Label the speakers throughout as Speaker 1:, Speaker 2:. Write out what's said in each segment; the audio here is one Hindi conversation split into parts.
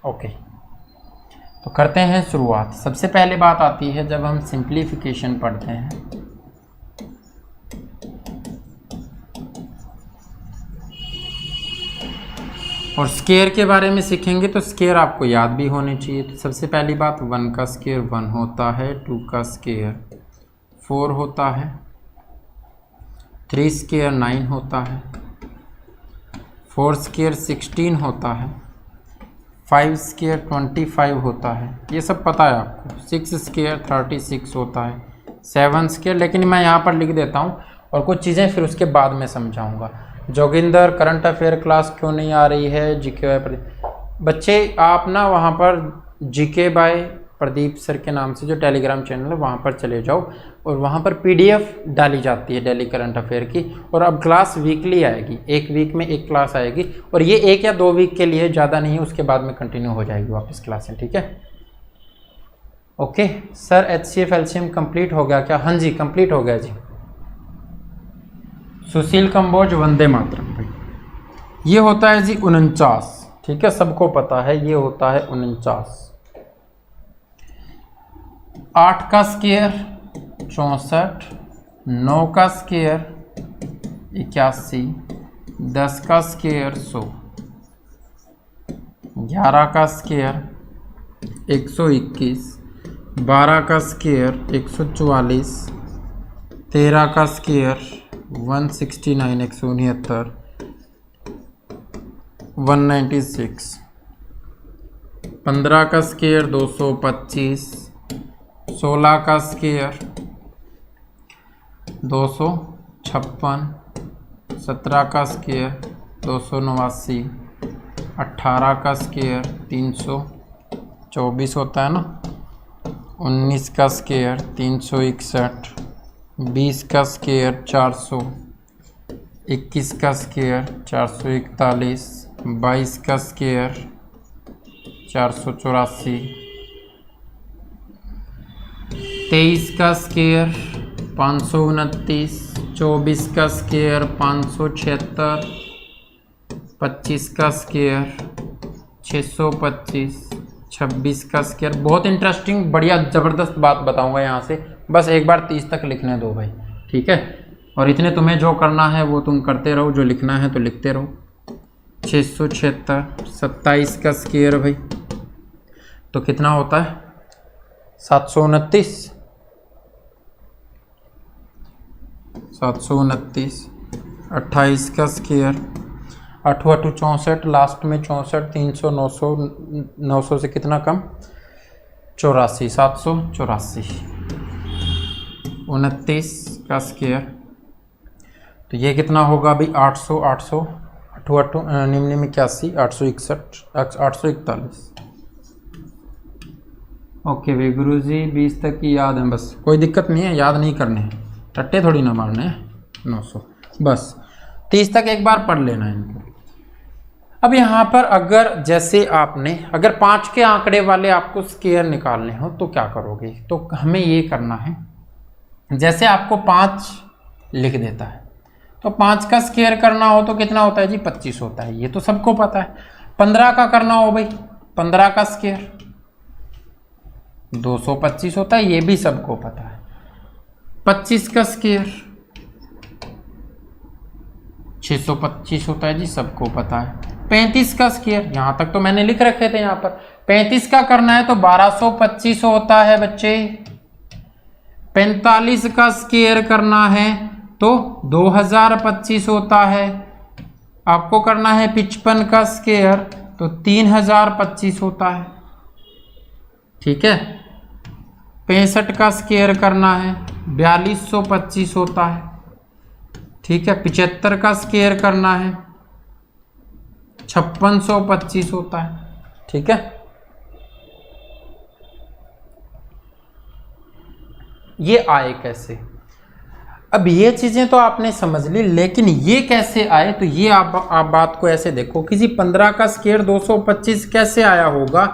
Speaker 1: ओके, तो करते हैं शुरुआत। सबसे पहले बात आती है जब हम सिंप्लीफिकेशन पढ़ते हैं, और स्केयर के बारे में सीखेंगे तो स्केयर आपको याद भी होने चाहिए। तो सबसे पहली बात, 1 का स्केयर 1 होता है, 2 का स्केयर 4 होता है, 3 स्केयर 9 होता है, 4 स्केयर 16 होता है, 5 स्केयर 25 होता है, ये सब पता है आपको। 6 स्केयर 36 होता है, 7 स्केयर, लेकिन मैं यहाँ पर लिख देता हूँ और कुछ चीज़ें फिर उसके बाद में समझाऊँगा। जोगिंदर करंट अफेयर क्लास क्यों नहीं आ रही है? GK by Pradeep. बच्चे आप ना वहाँ पर जीके बाय प्रदीप सर के नाम से जो टेलीग्राम चैनल है वहाँ पर चले जाओ, और वहाँ पर पीडीएफ डाली जाती है डेली करंट अफेयर की, और अब क्लास वीकली आएगी, एक वीक में एक क्लास आएगी, और ये 1 या 2 वीक के लिए, ज़्यादा नहीं, उसके बाद में कंटिन्यू हो जाएगी वापस क्लासें, ठीक है। Okay sir, HCF LCM complete हो गया क्या? हाँ जी कंप्लीट हो गया जी। सुशील कंबोज वंदे मातरम भाई। ये होता है जी 49, ठीक है, सबको पता है ये होता है 49। 8 का स्केयर 64, 9 का स्केयर 81, 10 का स्केयर 100, 11 का स्केयर 121, 12 का स्केयर 144, 13 का स्केयर 169, 169, 196, 15 का स्केयर 225, 16 का स्केयर 256, 17 का स्केयर 289, 18 का स्केयर 324 होता है ना, 19 का स्केयर 361, 20 का स्केयर 400, 21 का स्केयर 441, 22 का स्केयर 484, 23 का स्केयर 529, 24 का स्केयर 576, 25 का स्केयर 625, 26 का स्केयर। बहुत इंटरेस्टिंग बढ़िया ज़बरदस्त बात बताऊंगा यहाँ से, बस एक बार 30 तक लिखने दो भाई, ठीक है। और इतने तुम्हें जो करना है वो तुम करते रहो, जो लिखना है तो लिखते रहो। 676, 27 का स्केयर भाई, तो कितना होता है? 729, 729। 28 का स्केयर 8 8 64, लास्ट में 64, 300, 900, 900 से कितना कम? 84, 784। 29 का स्केयर, तो ये कितना होगा अभी? 800, 800, 8 8 निम्न में 81, 861, 841। ओके भाई गुरुजी 20 तक की याद है, बस कोई दिक्कत नहीं है, याद नहीं करने हैं, टट्टे थोड़ी ना मारने हैं। 900 बस 30 तक एक बार पढ़ लेना है इनको। अब यहाँ पर अगर जैसे आपने अगर 5 के आंकड़े वाले आपको स्केयर निकालने हो तो क्या करोगे? तो हमें ये करना है, जैसे आपको 5 लिख देता है तो 5 का स्केयर करना हो तो कितना होता है जी? 25 होता है, ये तो सबको पता है। 15 का करना हो भाई, 15 का स्केयर 225 होता है, ये भी सबको पता है। 25 का स्केयर 625 होता है जी, सबको पता है। 35 का स्केयर, यहां तक तो मैंने लिख रखे थे यहाँ पर। 35 का करना है तो 1225 होता है बच्चे। 45 का स्केयर करना है तो 2025 होता है। आपको करना है 55 का स्केयर तो 3025 होता है, ठीक है। 65 का स्केयर करना है 4225 होता है, ठीक है। 75 का स्केयर करना है 5625 होता है, ठीक है। ये आए कैसे? अब ये चीजें तो आपने समझ ली, लेकिन ये कैसे आए? तो ये आप बात को ऐसे देखो कि जी 15 का स्केयर 225 कैसे आया होगा?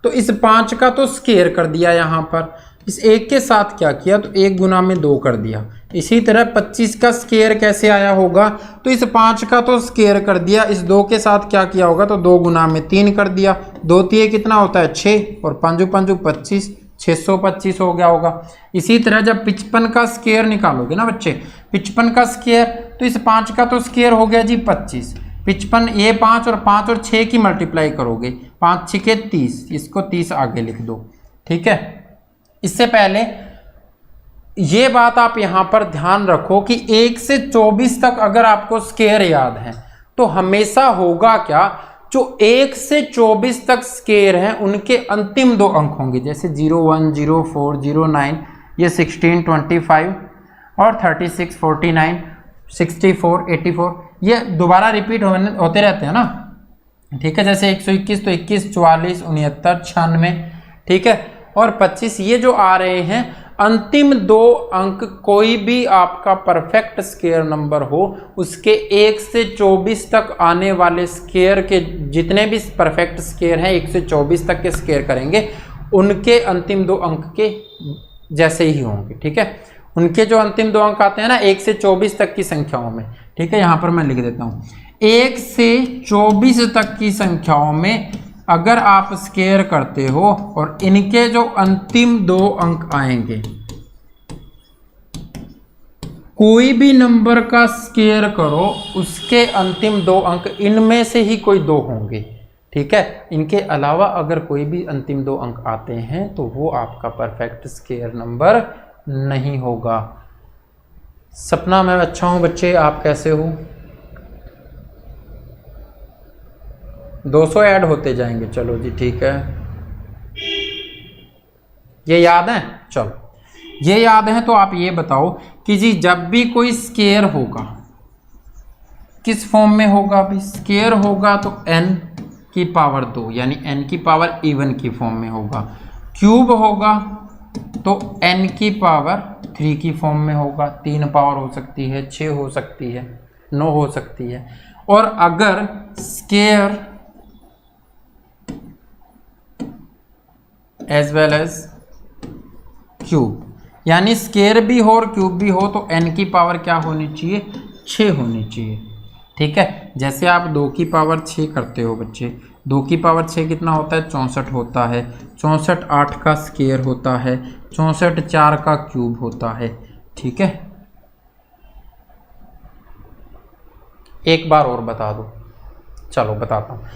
Speaker 1: तो इस 5 का तो स्केयर कर दिया यहाँ पर, इस 1 के साथ क्या किया, तो 1 गुना में 2 कर दिया। इसी तरह 25 का स्क्वायर कैसे आया होगा, तो इस 5 का तो स्क्वायर कर दिया, इस 2 के साथ क्या किया होगा, तो 2 गुना में 3 कर दिया। 2 3 कितना होता है 6, और 5 5 25, 625 हो गया होगा। इसी तरह जब 55 का स्क्वायर निकालोगे ना बच्चे, 55 का स्क्वायर, तो इस 5 का तो स्क्वायर हो गया जी 25। 55 ये 5 और 6 की मल्टीप्लाई करोगे, 5 6 के 30, इसको 30 आगे लिख दो। ठीक है, इससे पहले ये बात आप यहां पर ध्यान रखो कि 1 से 24 तक अगर आपको स्क्वायर याद है तो हमेशा होगा क्या, जो 1 से 24 तक स्क्वायर हैं उनके अंतिम 2 अंक होंगे, जैसे 01 04 09, ये 16 25 और 36 49 64 84, ये दोबारा रिपीट होते रहते हैं ना। ठीक है, जैसे 121 तो 21 44 69 96, ठीक है, और 25, ये जो आ रहे हैं अंतिम 2 अंक कोई भी आपका परफेक्ट स्क्वायर नंबर हो, उसके 1 से 24 तक आने वाले स्क्वायर के जितने भी परफेक्ट स्क्वायर हैं 1 से 24 तक के स्क्वायर करेंगे, उनके अंतिम 2 अंक के जैसे ही होंगे। ठीक है, उनके जो अंतिम 2 अंक आते हैं ना 1 से 24 तक की संख्याओं में, ठीक है, यहां पर मैं लिख देता हूं 1 से 24 तक की संख्याओं में अगर आप स्क्वायर करते हो और इनके जो अंतिम 2 अंक आएंगे, कोई भी नंबर का स्क्वायर करो उसके अंतिम 2 अंक इनमें से ही कोई 2 होंगे। ठीक है, इनके अलावा अगर कोई भी अंतिम 2 अंक आते हैं तो वो आपका परफेक्ट स्क्वायर नंबर नहीं होगा। सपना मैं अच्छा हूं बच्चे, आप कैसे हो? 200 ऐड होते जाएंगे, चलो जी ठीक है। ये याद है? चलो ये याद है तो आप ये बताओ कि जी जब भी कोई स्क्वायर होगा किस फॉर्म में होगा? अभी स्क्वायर होगा तो n की पावर 2 यानी n की पावर इवन की फॉर्म में होगा। क्यूब होगा तो n की पावर 3 की फॉर्म में होगा। 3 पावर हो सकती है, 6 हो सकती है, 9 हो सकती है। और अगर square as well as cube, यानी स्क्वायर भी हो और क्यूब भी हो, तो n की पावर क्या होनी चाहिए? 6 होनी चाहिए। ठीक है, जैसे आप 2 की पावर 6 करते हो बच्चे, 2 की पावर 6 कितना होता है? 64 होता है। 64 8 का स्क्वायर होता है, 64 4 का क्यूब होता है। ठीक है, एक बार और बता दो, चलो बताता हूँ।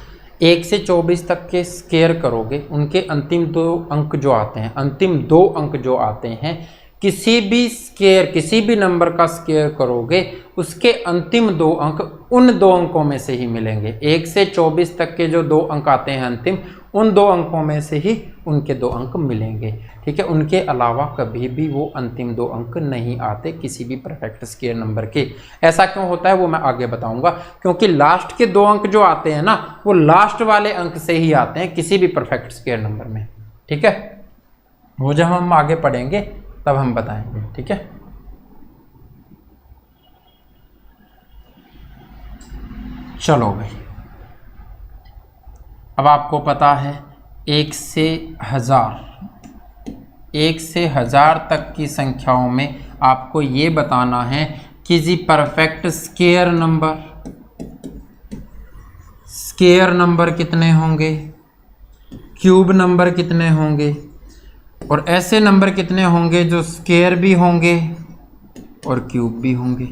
Speaker 1: 1 से 24 तक के स्क्वायर करोगे, उनके अंतिम 2 अंक जो आते हैं, अंतिम 2 अंक जो आते हैं, किसी भी स्क्वायर किसी भी नंबर का स्क्वायर करोगे उसके अंतिम 2 अंक उन 2 अंकों में से ही मिलेंगे। 1 से 24 तक के जो 2 अंक आते हैं अंतिम, उन 2 अंकों में से ही उनके 2 अंक मिलेंगे। ठीक है, उनके अलावा कभी भी वो अंतिम 2 अंक नहीं आते किसी भी परफेक्ट स्क्वायर नंबर के। ऐसा क्यों होता है वो मैं आगे बताऊंगा, क्योंकि लास्ट के 2 अंक जो आते हैं ना, वो लास्ट वाले अंक से ही आते हैं किसी भी परफेक्ट स्क्वायर नंबर में। ठीक है, वो जब हम आगे पढ़ेंगे तब हम बताएंगे। ठीक है, चलो भाई, अब आपको पता है 1 से 1000 तक की संख्याओं में आपको ये बताना है कि जी परफेक्ट स्क्वायर नंबर कितने होंगे, क्यूब नंबर कितने होंगे, और ऐसे नंबर कितने होंगे जो स्क्वायर भी होंगे और क्यूब भी होंगे।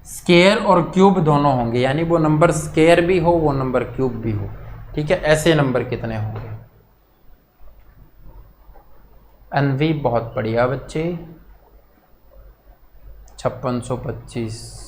Speaker 1: स्क्वायर और क्यूब दोनों होंगे, यानी वो नंबर स्क्वायर भी हो वो नंबर क्यूब भी हो। ठीक है, ऐसे नंबर कितने होंगे? अनवी बहुत बढ़िया बच्चे, 5625।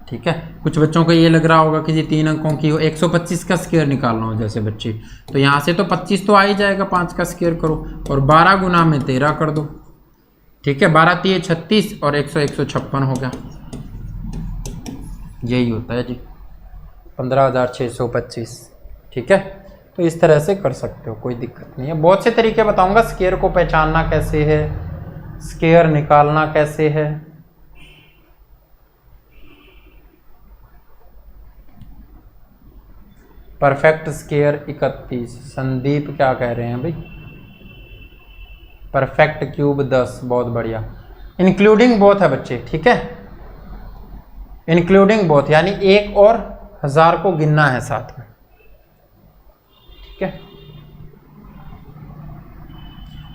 Speaker 1: ठीक है, कुछ बच्चों को ये लग रहा होगा कि जी 3 अंकों की हो, 125 का स्क्वायर निकालना हो जैसे बच्चे, तो यहाँ से तो 25 तो आ ही जाएगा, 5 का स्क्वायर करो और 12 गुना में 13 कर दो। ठीक है, 12 3 36 और 100 156 हो गया। यही होता है जी 15,625। ठीक है, तो इस तरह से कर सकते हो, कोई दिक्कत नहीं है। बहुत से तरीके बताऊंगा स्क्वायर को पहचानना कैसे है, स्क्वायर निकालना कैसे है। Perfect square 31। संदीप क्या कह रहे हैं भाई? Perfect cube 10। बहुत बढ़िया। इंक्लूडिंग बोथ है बच्चे, ठीक है, इंक्लूडिंग बोथ, यानी 1 और 1000 को गिनना है साथ में, ठीक है।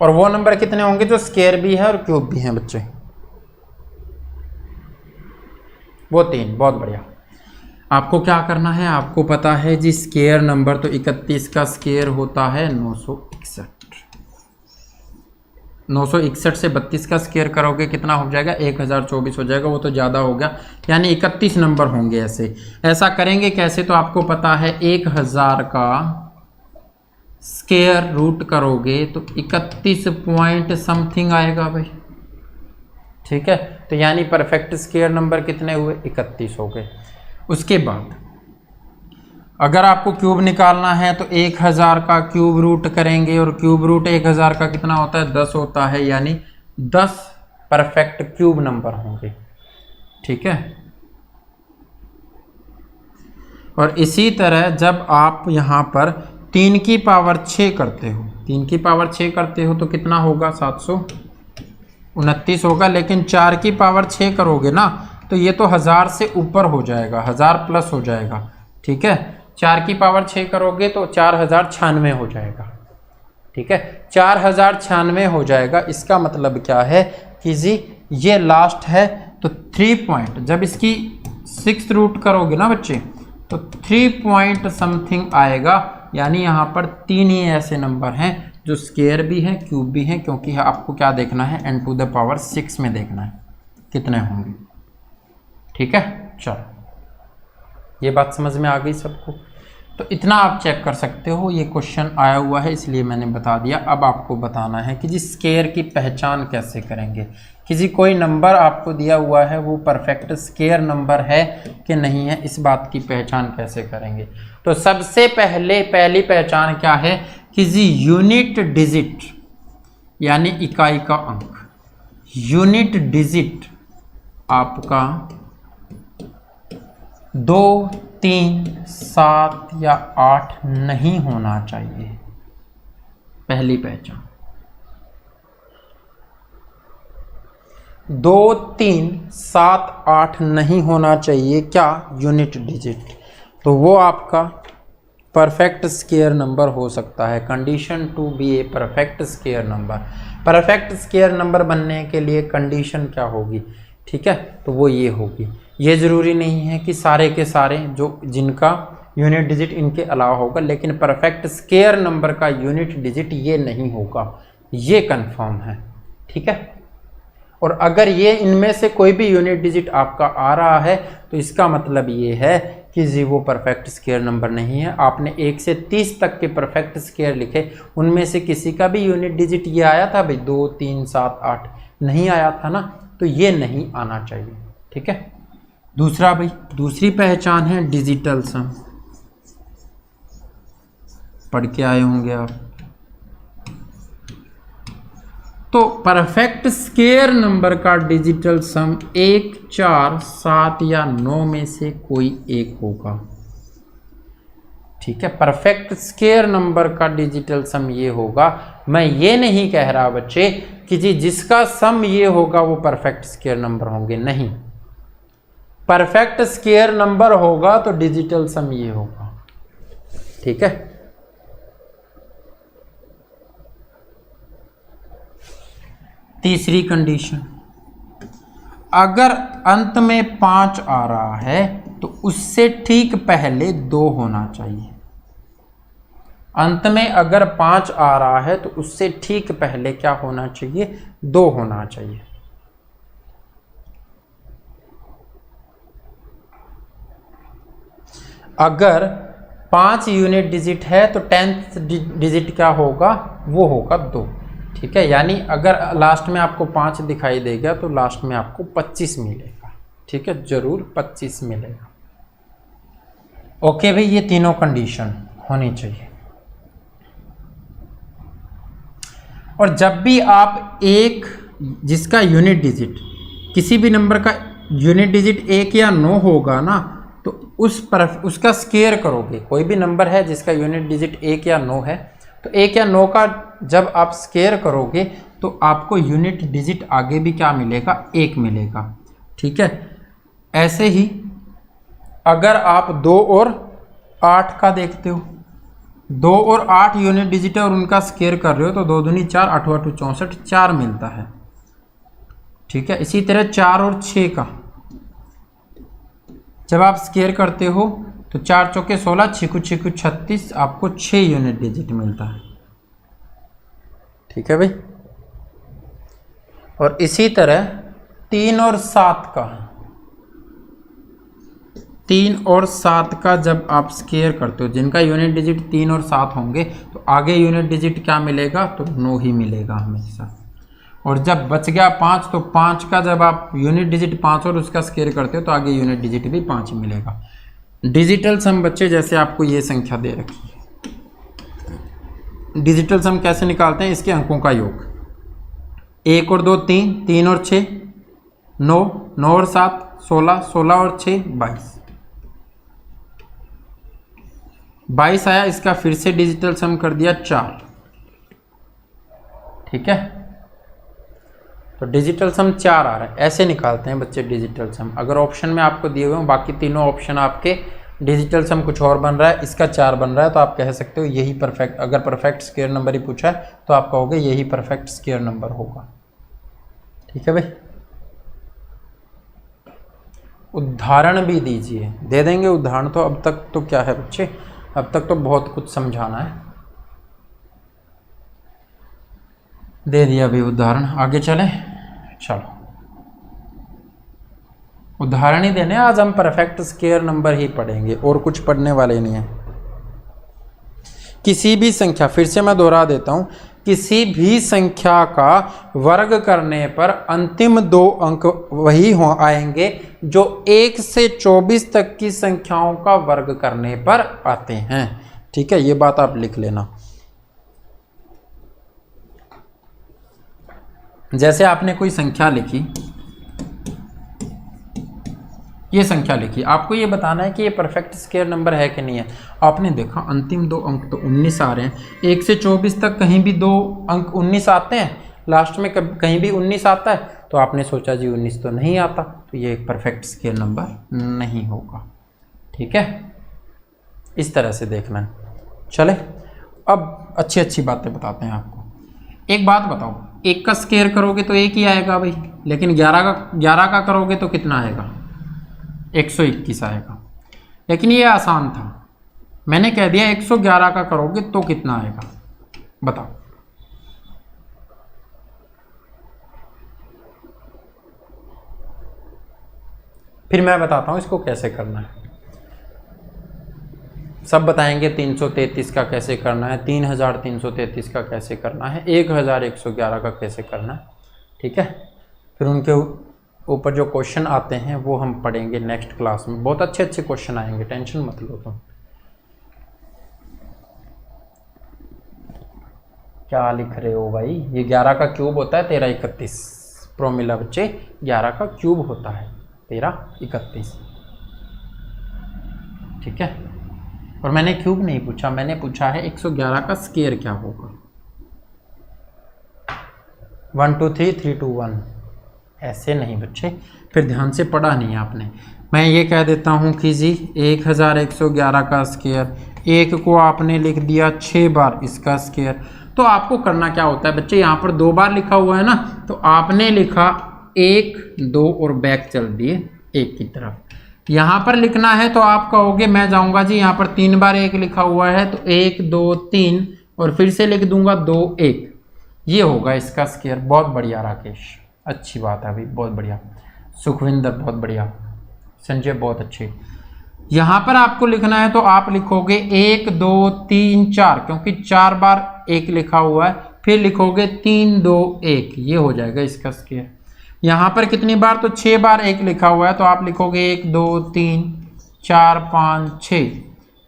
Speaker 1: और वो नंबर कितने होंगे जो स्क्वायर भी है और क्यूब भी है बच्चे? वो 3। बहुत बढ़िया। आपको क्या करना है, आपको पता है जी स्क्वायर नंबर, तो 31 का स्क्वायर होता है 961। 961 से 32 का स्क्वायर करोगे कितना हो जाएगा? 1024 हो जाएगा। वो तो ज़्यादा हो गया, यानी 31 नंबर होंगे। ऐसा करेंगे कैसे? तो आपको पता है 1000 का स्क्वायर रूट करोगे तो 31 पॉइंट समथिंग आएगा भाई, ठीक है। तो यानी परफेक्ट स्क्वायर नंबर कितने हुए? 31 हो गए। उसके बाद अगर आपको क्यूब निकालना है तो 1000 का क्यूब रूट करेंगे, और क्यूब रूट 1000 का कितना होता है? 10 होता है, यानी 10 परफेक्ट क्यूब नंबर होंगे, ठीक है। और इसी तरह जब आप यहाँ पर 3 की पावर 6 करते हो, 3 की पावर 6 करते हो तो कितना होगा? 729 होगा। लेकिन 4 की पावर 6 करोगे ना तो ये तो 1000 से ऊपर हो जाएगा, 1000 प्लस हो जाएगा, ठीक है। 4 की पावर 6 करोगे तो 4096 हो जाएगा, ठीक है। 4096 हो जाएगा। इसका मतलब क्या है कि जी ये लास्ट है, तो 3 पॉइंट, जब इसकी 6th रूट करोगे ना बच्चे तो 3 पॉइंट समथिंग आएगा। यानी यहाँ पर 3 ही ऐसे नंबर हैं जो स्क्वायर भी हैं क्यूब भी हैं, क्योंकि आपको क्या देखना है? n⁶ में देखना है कितने होंगे, ठीक है। चलो, ये बात समझ में आ गई सबको? तो इतना आप चेक कर सकते हो, ये क्वेश्चन आया हुआ है इसलिए मैंने बता दिया। अब आपको बताना है कि जी स्क्वायर की पहचान कैसे करेंगे। किसी कोई नंबर आपको दिया हुआ है वो परफेक्ट स्क्वायर नंबर है कि नहीं है, इस बात की पहचान कैसे करेंगे? तो सबसे पहली पहचान क्या है कि जी यूनिट डिजिट, यानी इकाई का अंक, यूनिट डिजिट आपका 2, 3, 7 या 8 नहीं होना चाहिए। पहली पहचान 2, 3, 7, 8 नहीं होना चाहिए। क्या? Unit digit. तो वो आपका परफेक्ट स्क्वायर नंबर हो सकता है। Condition to be a perfect square number. Perfect square number बनने के लिए कंडीशन क्या होगी? ठीक है, तो वो ये होगी। ये ज़रूरी नहीं है कि सारे के सारे जो जिनका यूनिट डिजिट इनके अलावा होगा, लेकिन परफेक्ट स्क्वायर नंबर का यूनिट डिजिट ये नहीं होगा, ये कंफर्म है, ठीक है। और अगर ये इनमें से कोई भी यूनिट डिजिट आपका आ रहा है तो इसका मतलब ये है कि जी वो परफेक्ट स्क्वायर नंबर नहीं है। आपने 1 से 30 तक के परफेक्ट स्क्वायर लिखे, उनमें से किसी का भी यूनिट डिजिट ये आया था भाई? 2, 3, 7, 8 नहीं आया था ना, तो ये नहीं आना चाहिए, ठीक है। दूसरा भाई, दूसरी पहचान है डिजिटल सम। पढ़ के आए होंगे आप। तो परफेक्ट स्क्वायर नंबर का डिजिटल सम 1, 4, 7 या 9 में से कोई एक होगा, ठीक है। परफेक्ट स्क्वायर नंबर का डिजिटल सम ये होगा। मैं ये नहीं कह रहा बच्चे कि जी जिसका सम ये होगा वो परफेक्ट स्क्वायर नंबर होंगे, नहीं। परफेक्ट स्क्वायर नंबर होगा तो डिजिटल सम ये होगा, ठीक है। तीसरी कंडीशन, अगर अंत में 5 आ रहा है तो उससे ठीक पहले 2 होना चाहिए। अंत में अगर 5 आ रहा है तो उससे ठीक पहले क्या होना चाहिए? 2 होना चाहिए। अगर 5 यूनिट डिजिट है तो 10th डिजिट क्या होगा? वो होगा 2, ठीक है। यानी अगर लास्ट में आपको 5 दिखाई देगा तो लास्ट में आपको 25 मिलेगा, ठीक है, जरूर 25 मिलेगा। ओके भाई, ये तीनों कंडीशन होनी चाहिए। और जब भी आप एक जिसका यूनिट डिजिट, किसी भी नंबर का यूनिट डिजिट 1 या 9 होगा ना, तो उसका स्क्वायर करोगे, कोई भी नंबर है जिसका यूनिट डिजिट 1 या 9 है, तो 1 या 9 का जब आप स्क्वायर करोगे तो आपको यूनिट डिजिट आगे भी क्या मिलेगा, 1 मिलेगा। ठीक है, ऐसे ही अगर आप 2 और 8 का देखते हो, 2 और 8 यूनिट डिजिट है और उनका स्क्वायर कर रहे हो तो 2 दूनी 4, 8 8 64, 4 मिलता है। ठीक है, इसी तरह 4 और 6 का जब आप स्क्वायर करते हो तो 4 चौके 16, 6 6 36, आपको 6 यूनिट डिजिट मिलता है। ठीक है भाई, और इसी तरह 3 और 7 का, 3 और 7 का जब आप स्क्वायर करते हो, जिनका यूनिट डिजिट 3 और 7 होंगे तो आगे यूनिट डिजिट क्या मिलेगा, तो 9 ही मिलेगा हमेशा। और जब बच गया 5 तो 5 का जब आप यूनिट डिजिट 5 और उसका स्क्वायर करते हो तो आगे यूनिट डिजिट भी 5 ही मिलेगा। डिजिटल सम बच्चे जैसे आपको ये संख्या दे रखी है, डिजिटल सम कैसे निकालते हैं, इसके अंकों का योग, 1 और 2 3, 3 और 6 9, 9 और 7 16, 16 और 6 22, 22 आया, इसका फिर से डिजिटल सम कर दिया 4। ठीक है, तो डिजिटल सम 4 आ रहा है, ऐसे निकालते हैं बच्चे डिजिटल सम। अगर ऑप्शन में आपको दिए हुए हैं बाकी तीनों ऑप्शन आपके डिजिटल सम कुछ और बन रहा है, इसका 4 बन रहा है, तो आप कह सकते हो यही परफेक्ट, अगर परफेक्ट स्क्वायर नंबर ही पूछा है तो आप कहोगे यही परफेक्ट स्क्वायर नंबर होगा। ठीक है भाई, उदाहरण भी दीजिए, दे देंगे उदाहरण। तो अब तक तो क्या है बच्चे, अब तक तो बहुत कुछ समझाना है, दे दिया भी उदाहरण, आगे चलें। चलो उदाहरण ही देने, आज हम परफेक्ट स्क्वायर नंबर ही पढ़ेंगे और कुछ पढ़ने वाले नहीं है। किसी भी संख्या, फिर से मैं दोहरा देता हूं, किसी भी संख्या का वर्ग करने पर अंतिम 2 अंक वही आएंगे जो 1 से 24 तक की संख्याओं का वर्ग करने पर आते हैं। ठीक है, ये बात आप लिख लेना। जैसे आपने कोई संख्या लिखी, ये संख्या लिखी, आपको ये बताना है कि ये परफेक्ट स्क्वायर नंबर है कि नहीं है। आपने देखा अंतिम 2 अंक तो 19 आ रहे हैं, 1 से 24 तक कहीं भी 2 अंक 19 आते हैं, लास्ट में कहीं भी 19 आता है, तो आपने सोचा जी 19 तो नहीं आता, तो ये एक परफेक्ट स्क्वायर नंबर नहीं होगा। ठीक है, इस तरह से देखना है। चले अब अच्छी अच्छी बातें बताते हैं आपको। एक बात बताओ, 1 का स्क्वायर करोगे तो 1 ही आएगा भाई, लेकिन 11 का करोगे तो कितना आएगा, 121 आएगा। लेकिन ये आसान था, मैंने कह दिया 111 का करोगे तो कितना आएगा, बताओ। फिर मैं बताता हूं इसको कैसे करना है, सब बताएंगे। 333 का कैसे करना है, 3333 का कैसे करना है, 1111 का कैसे करना है। ठीक है, फिर उनके ऊपर जो क्वेश्चन आते हैं वो हम पढ़ेंगे नेक्स्ट क्लास में। बहुत अच्छे अच्छे क्वेश्चन आएंगे, टेंशन मत लो तुम। क्या लिख रहे हो भाई, ये 11 का क्यूब होता है 1331 प्रोमिला बच्चे, 11 का क्यूब होता है 1331। ठीक है, और मैंने क्यूब नहीं पूछा, मैंने पूछा है 111 का स्क्वायर क्या होगा। 1 2 3 3 2 1 ऐसे नहीं बच्चे, फिर ध्यान से पढ़ा नहीं आपने। मैं ये कह देता हूँ कि जी 1111 का स्क्वायर, 1 को आपने लिख दिया 6 बार इसका स्क्वायर। तो आपको करना क्या होता है बच्चे, यहाँ पर 2 बार लिखा हुआ है ना, तो आपने लिखा 1 2 और बैक चल दिए 1 की तरफ। यहाँ पर लिखना है तो आप कहोगे मैं जाऊँगा जी, यहाँ पर 3 बार 1 लिखा हुआ है तो 1 2 3 और फिर से लिख दूंगा 2 1, ये होगा इसका स्क्वायर। बहुत बढ़िया राकेश, अच्छी बात है अभी, बहुत बढ़िया। सुखविंदर बहुत बढ़िया, संजय बहुत अच्छे। यहाँ पर आपको लिखना है तो आप लिखोगे 1 2 3 4, क्योंकि 4 बार 1 लिखा हुआ है, फिर लिखोगे 3 2 1, ये हो जाएगा इसका स्क्वायर। यहाँ पर कितनी बार, तो 6 बार 1 लिखा हुआ है, तो आप लिखोगे 1 2 3 4 5 6,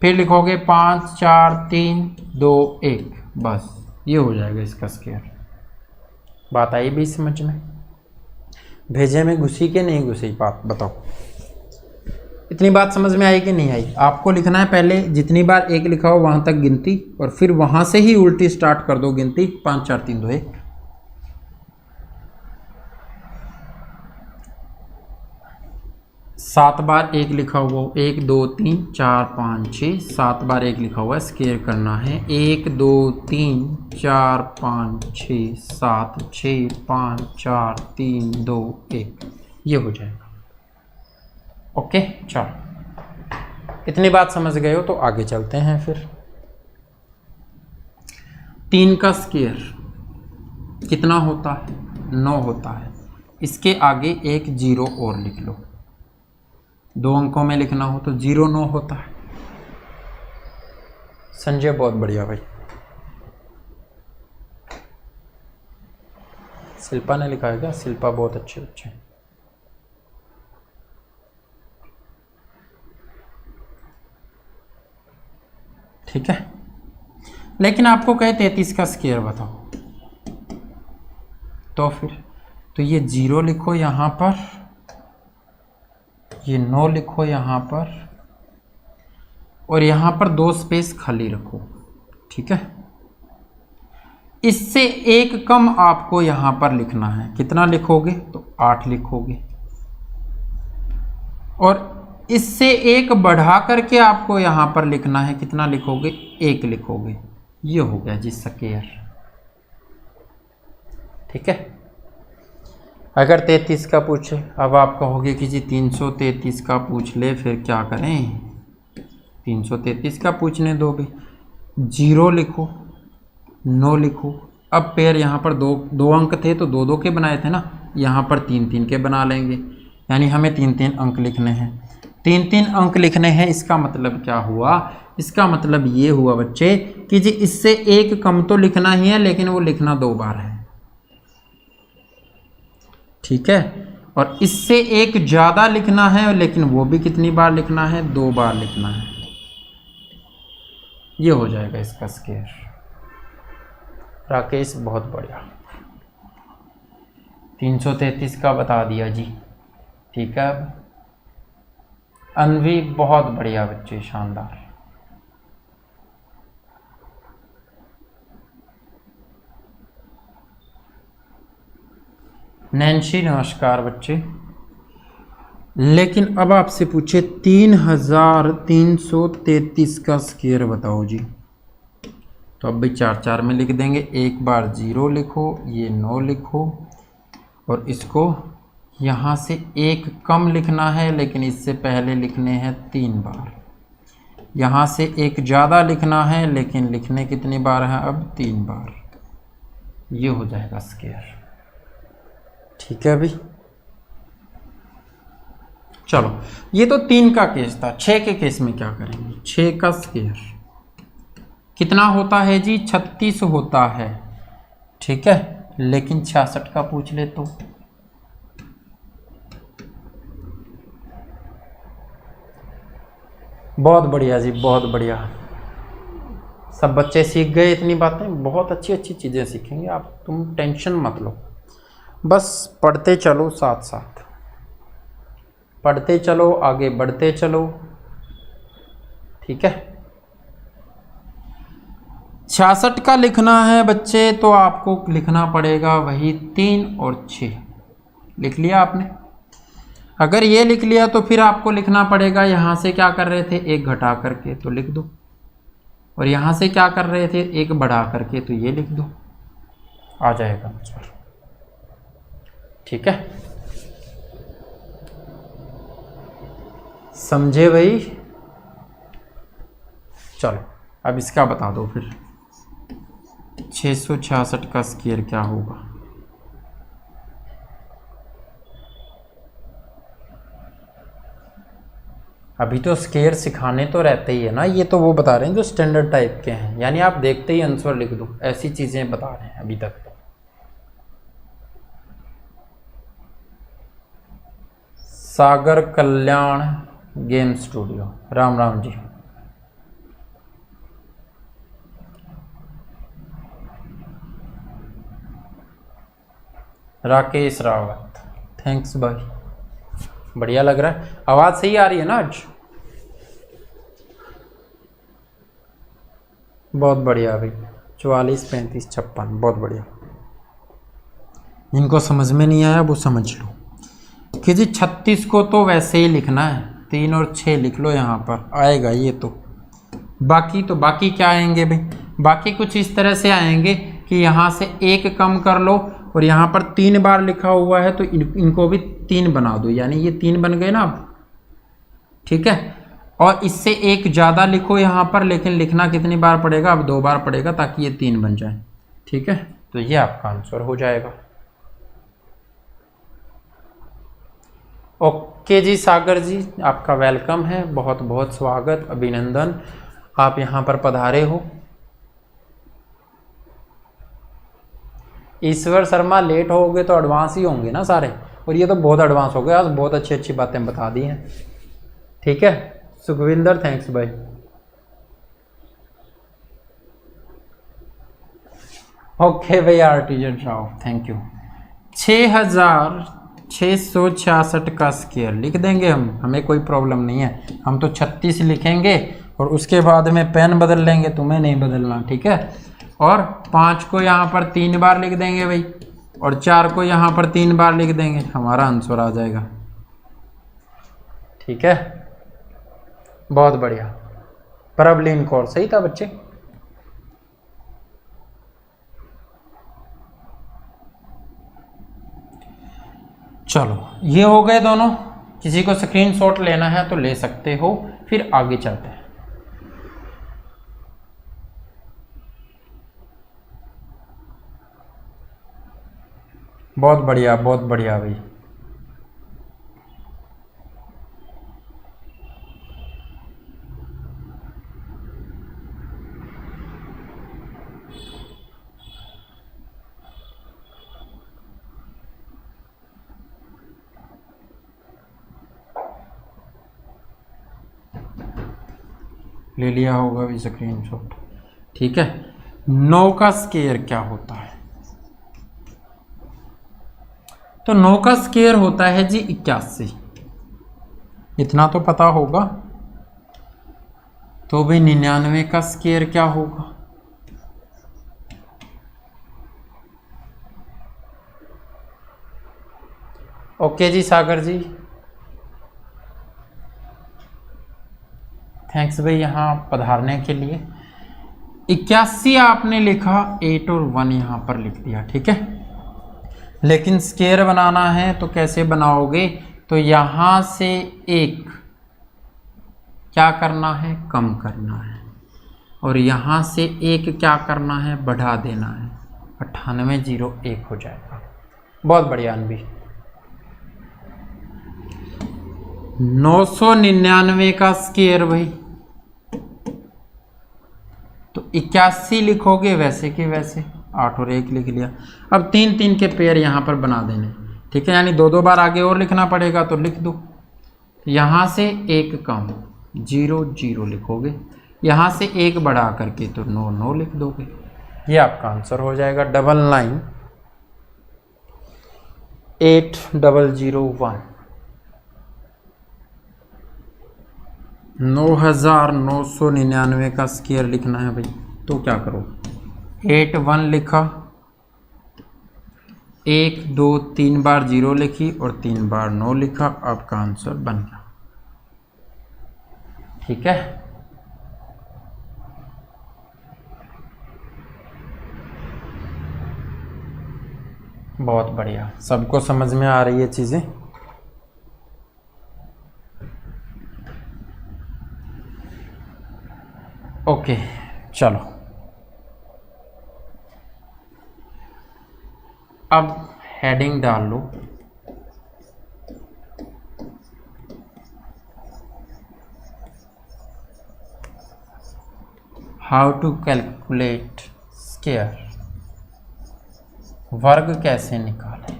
Speaker 1: फिर लिखोगे 5 4 3 2 1, बस ये हो जाएगा इसका स्क्वायर। बात आई भी समझ में, भेजे में घुसी के नहीं घुसी बात, बताओ। इतनी बात समझ में आई कि नहीं आई? आपको लिखना है पहले जितनी बार 1 लिखा हो वहां तक गिनती, और फिर वहां से ही उल्टी स्टार्ट कर दो गिनती, 5 4 3 2 1। 7 बार 1 लिखा हुआ, 1 2 3 4 5 6, 7 बार 1 लिखा हुआ है, स्क्वायर करना है। 1 2 3 4 5 6 7 6 5 4 3 2 1, ये हो जाएगा। ओके, चलो इतनी बात समझ गए हो तो आगे चलते हैं फिर। 3 का स्क्वायर कितना होता है? 9 होता है। इसके आगे एक 0 और लिख लो, 2 अंकों में लिखना हो तो 0 9 होता है। संजय बहुत बढ़िया भाई। शिल्पा ने लिखा है क्या? शिल्पा बहुत अच्छे बच्चे। ठीक है, लेकिन आपको कहे 33 का स्क्वायर बताओ, तो फिर तो ये 0 लिखो यहाँ पर, ये 9 लिखो यहाँ पर, और यहाँ पर 2 स्पेस खाली रखो। ठीक है, इससे एक कम आपको यहाँ पर लिखना है। कितना लिखोगे? तो 8 लिखोगे, और इससे एक बढ़ा करके आपको यहाँ पर लिखना है। कितना लिखोगे? 1 लिखोगे। ये हो गया जी स्क्वायर। ठीक है, अगर 33 का पूछे, अब आप कहोगे कि जी 333 का पूछ ले, फिर क्या करें? 333 का पूछने दो भी। 0 लिखो, 9 लिखो। अब पेयर यहाँ पर दो अंक थे तो 2 2 के बनाए थे ना, यहाँ पर 3 3 के बना लेंगे, यानी हमें 3 3 अंक लिखने हैं। 3 3 अंक लिखने हैं, इसका मतलब क्या हुआ? इसका मतलब ये हुआ बच्चे कि जी इससे एक कम तो लिखना ही है, लेकिन वो लिखना 2 बार है। ठीक है, और इससे एक ज़्यादा लिखना है, लेकिन वो भी कितनी बार लिखना है? 2 बार लिखना है। ये हो जाएगा इसका स्क्वायर। राकेश बहुत बढ़िया, 333 का बता दिया जी। ठीक है, अब अनवी बहुत बढ़िया बच्चे, शानदार। नैन्सी नमस्कार बच्चे। लेकिन अब आपसे पूछे 3333 का स्क्वायर बताओ जी, तो अब भी 4 4 में लिख देंगे। एक बार 0 लिखो, ये 9 लिखो, और इसको यहाँ से एक कम लिखना है, लेकिन इससे पहले लिखने हैं 3 बार। यहाँ से एक ज़्यादा लिखना है, लेकिन लिखने कितनी बार हैं? अब 3 बार। ये हो जाएगा स्क्वायर। ठीक है अभी, चलो ये तो 3 का केस था। 6 के केस में क्या करेंगे? 6 का स्क्वायर कितना होता है जी? 36 होता है। ठीक है, लेकिन 66 का पूछ ले तो बहुत बढ़िया जी, बहुत बढ़िया। सब बच्चे सीख गए इतनी बातें, बहुत अच्छी अच्छी चीज़ें सीखेंगे आप, तुम टेंशन मत लो, बस पढ़ते चलो, साथ साथ पढ़ते चलो, आगे बढ़ते चलो। ठीक है, 66 का लिखना है बच्चे, तो आपको लिखना पड़ेगा वही 3 और 6। लिख लिया आपने? अगर ये लिख लिया तो फिर आपको लिखना पड़ेगा, यहाँ से क्या कर रहे थे? 1 घटा करके, तो लिख दो, और यहाँ से क्या कर रहे थे? 1 बढ़ा करके, तो ये लिख दो, आ जाएगा आंसर। ठीक है, समझे भाई? चलो अब इसका बता दो फिर, 666 का स्क्वायर क्या होगा? अभी तो स्क्वायर सिखाने तो रहते ही है ना, ये तो वो बता रहे हैं जो स्टैंडर्ड टाइप के हैं, यानी आप देखते ही आंसर लिख दो, ऐसी चीज़ें बता रहे हैं अभी तक तो। सागर कल्याण game studio, Ram Ram ji. Rakesh Rawat, thanks भाई, बढ़िया लग रहा है। आवाज़ सही आ रही है ना आज? बहुत बढ़िया भाई। 44, 35, 56, बहुत बढ़िया। जिनको समझ में नहीं आया वो समझ लो कि जी 36 को तो वैसे ही लिखना है, 3 और 6 लिख लो, यहाँ पर आएगा ये तो। बाकी क्या आएंगे भाई? बाकी कुछ इस तरह से आएंगे कि यहाँ से 1 कम कर लो और यहाँ पर 3 बार लिखा हुआ है तो इनको भी 3 बना दो, यानी ये 3 बन गए ना अब, ठीक है। और इससे 1 ज़्यादा लिखो यहाँ पर, लेकिन लिखना कितनी बार पड़ेगा? अब 2 बार पड़ेगा ताकि ये 3 बन जाए, ठीक है। तो ये आपका आंसर हो जाएगा। ओके जी सागर जी, आपका वेलकम है, बहुत बहुत स्वागत, अभिनंदन, आप यहाँ पर पधारे हो। ईश्वर शर्मा, लेट हो गए तो एडवांस ही होंगे ना सारे, और ये तो बहुत एडवांस हो गए आज, बहुत अच्छी अच्छी बातें बता दी हैं, ठीक है। सुखविंदर, थैंक्स भाई। ओके भैया, आर्टिजन राव, थैंक यू। 6666 का स्क्वायर लिख देंगे हम, हमें कोई प्रॉब्लम नहीं है। हम तो 36 लिखेंगे और उसके बाद में पेन बदल लेंगे, तुम्हें नहीं बदलना, ठीक है। और 5 को यहाँ पर 3 बार लिख देंगे भाई, और 4 को यहाँ पर 3 बार लिख देंगे, हमारा आंसर आ जाएगा, ठीक है। बहुत बढ़िया। प्रबलिन कौर, सही था बच्चे। चलो ये हो गए दोनों। किसी को स्क्रीनशॉट लेना है तो ले सकते हो, फिर आगे चलते हैं। बहुत बढ़िया, बहुत बढ़िया भाई। ले लिया होगा भी स्क्रीनशॉट, ठीक है। 9 का स्क्वायर क्या होता है? तो 9 का स्क्वायर होता है जी 81, इतना तो पता होगा। तो भाई 99 का स्क्वायर क्या होगा? ओके जी सागर जी, थैंक्स भाई यहाँ पधारने के लिए। 81 आपने लिखा, 8 और 1 यहाँ पर लिख दिया, ठीक है। लेकिन स्क्वायर बनाना है तो कैसे बनाओगे? तो यहाँ से 1 क्या करना है? कम करना है, और यहाँ से 1 क्या करना है? बढ़ा देना है, 9801 हो जाएगा। बहुत बढ़िया अनबी। 999 का स्क्वायर भाई, तो 81 लिखोगे वैसे के वैसे, 8 और 1 लिख लिया। अब 3 3 के पेयर यहाँ पर बना देने, ठीक है, यानी 2 2 बार आगे और लिखना पड़ेगा, तो लिख दो। यहाँ से 1 कम, 0 0 लिखोगे, यहाँ से 1 बढ़ा करके तो 9 9 लिख दोगे, ये आपका आंसर हो जाएगा। 998001। 9999 का स्क्वायर लिखना है भाई, तो क्या करो? 8 1 लिखा, 1 2 3 बार 0 लिखी और 3 बार 9 लिखा, आपका आंसर बन गया, ठीक है। बहुत बढ़िया, सबको समझ में आ रही है चीजें। ओके चलो, अब हेडिंग डाल लो। हाउ टू कैलकुलेट स्क्वायर, वर्ग कैसे निकालें।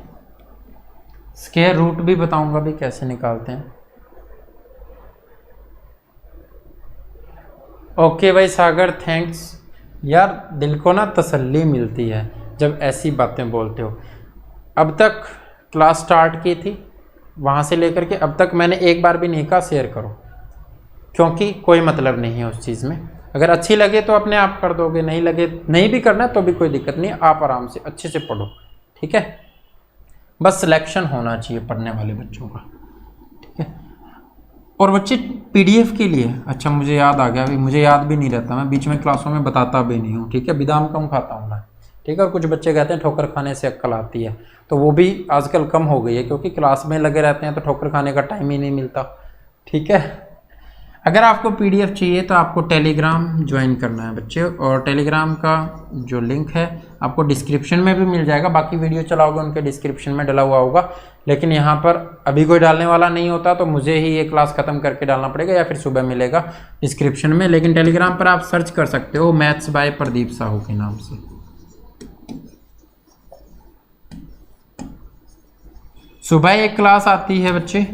Speaker 1: स्क्वायर रूट भी बताऊंगा भी कैसे निकालते हैं। ओके भाई सागर, थैंक्स यार, दिल को ना तसल्ली मिलती है जब ऐसी बातें बोलते हो। अब तक क्लास स्टार्ट की थी, वहाँ से लेकर के अब तक मैंने एक बार भी नहीं कहा शेयर करो, क्योंकि कोई मतलब नहीं है उस चीज़ में। अगर अच्छी लगे तो अपने आप कर दोगे, नहीं लगे नहीं भी करना तो भी कोई दिक्कत नहीं, आप आराम से अच्छे से पढ़ो, ठीक है। बस सिलेक्शन होना चाहिए पढ़ने वाले बच्चों का, ठीक है। और बच्चे पीडीएफ के लिए, अच्छा मुझे याद आ गया, अभी मुझे याद भी नहीं रहता, मैं बीच में क्लासों में बताता भी नहीं हूँ, ठीक है। बादाम कम खाता हूँ मैं, ठीक है। और कुछ बच्चे कहते हैं ठोकर खाने से अक्ल आती है, तो वो भी आजकल कम हो गई है, क्योंकि क्लास में लगे रहते हैं तो ठोकर खाने का टाइम ही नहीं मिलता, ठीक है। अगर आपको पीडीएफ चाहिए तो आपको टेलीग्राम ज्वाइन करना है बच्चे, और टेलीग्राम का जो लिंक है आपको डिस्क्रिप्शन में भी मिल जाएगा, बाकी वीडियो चलाओगे उनके डिस्क्रिप्शन में डला हुआ होगा, लेकिन यहाँ पर अभी कोई डालने वाला नहीं होता, तो मुझे ही ये क्लास ख़त्म करके डालना पड़ेगा या फिर सुबह मिलेगा डिस्क्रिप्शन में। लेकिन टेलीग्राम पर आप सर्च कर सकते हो मैथ्स बाय प्रदीप साहू के नाम से। सुबह एक क्लास आती है बच्चे,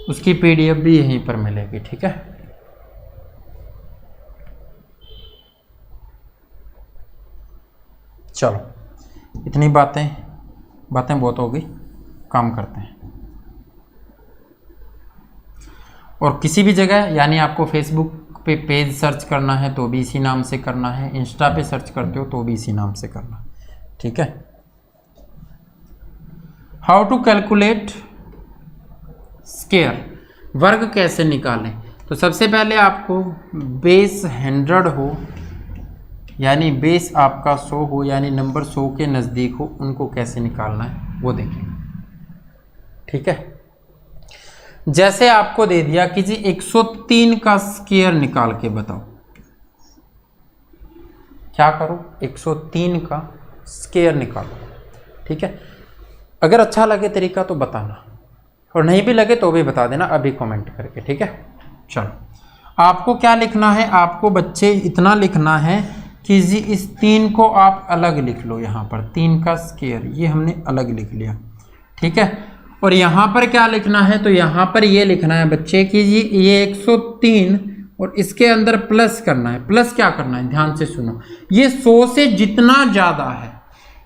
Speaker 1: उसकी पीडीएफ भी यहीं पर मिलेगी, ठीक है। चलो इतनी बातें बहुत हो गई, काम करते हैं। और किसी भी जगह, यानी आपको फेसबुक पे पेज सर्च करना है तो भी इसी नाम से करना है, इंस्टा पे सर्च करते हो तो भी इसी नाम से करना है, ठीक है। हाउ टू कैलकुलेट स्क्वायर, वर्ग कैसे निकालें। तो सबसे पहले आपको बेस 100 हो, यानी बेस आपका 100 हो, यानी नंबर 100 के नज़दीक हो, उनको कैसे निकालना है वो देखेंगे, ठीक है। जैसे आपको दे दिया कि जी 103 का स्क्वायर निकाल के बताओ, क्या करो, 103 का स्क्वायर निकालो, ठीक है। अगर अच्छा लगे तरीका तो बताना, और नहीं भी लगे तो भी बता देना अभी कमेंट करके, ठीक है। चलो आपको क्या लिखना है, आपको बच्चे इतना लिखना है कि जी इस 3 को आप अलग लिख लो, यहाँ पर 3 का स्क्वायर ये हमने अलग लिख लिया, ठीक है। और यहाँ पर क्या लिखना है, तो यहाँ पर ये लिखना है बच्चे कि जी ये 103 और इसके अंदर प्लस करना है। प्लस क्या करना है, ध्यान से सुनो, ये 100 से जितना ज़्यादा है,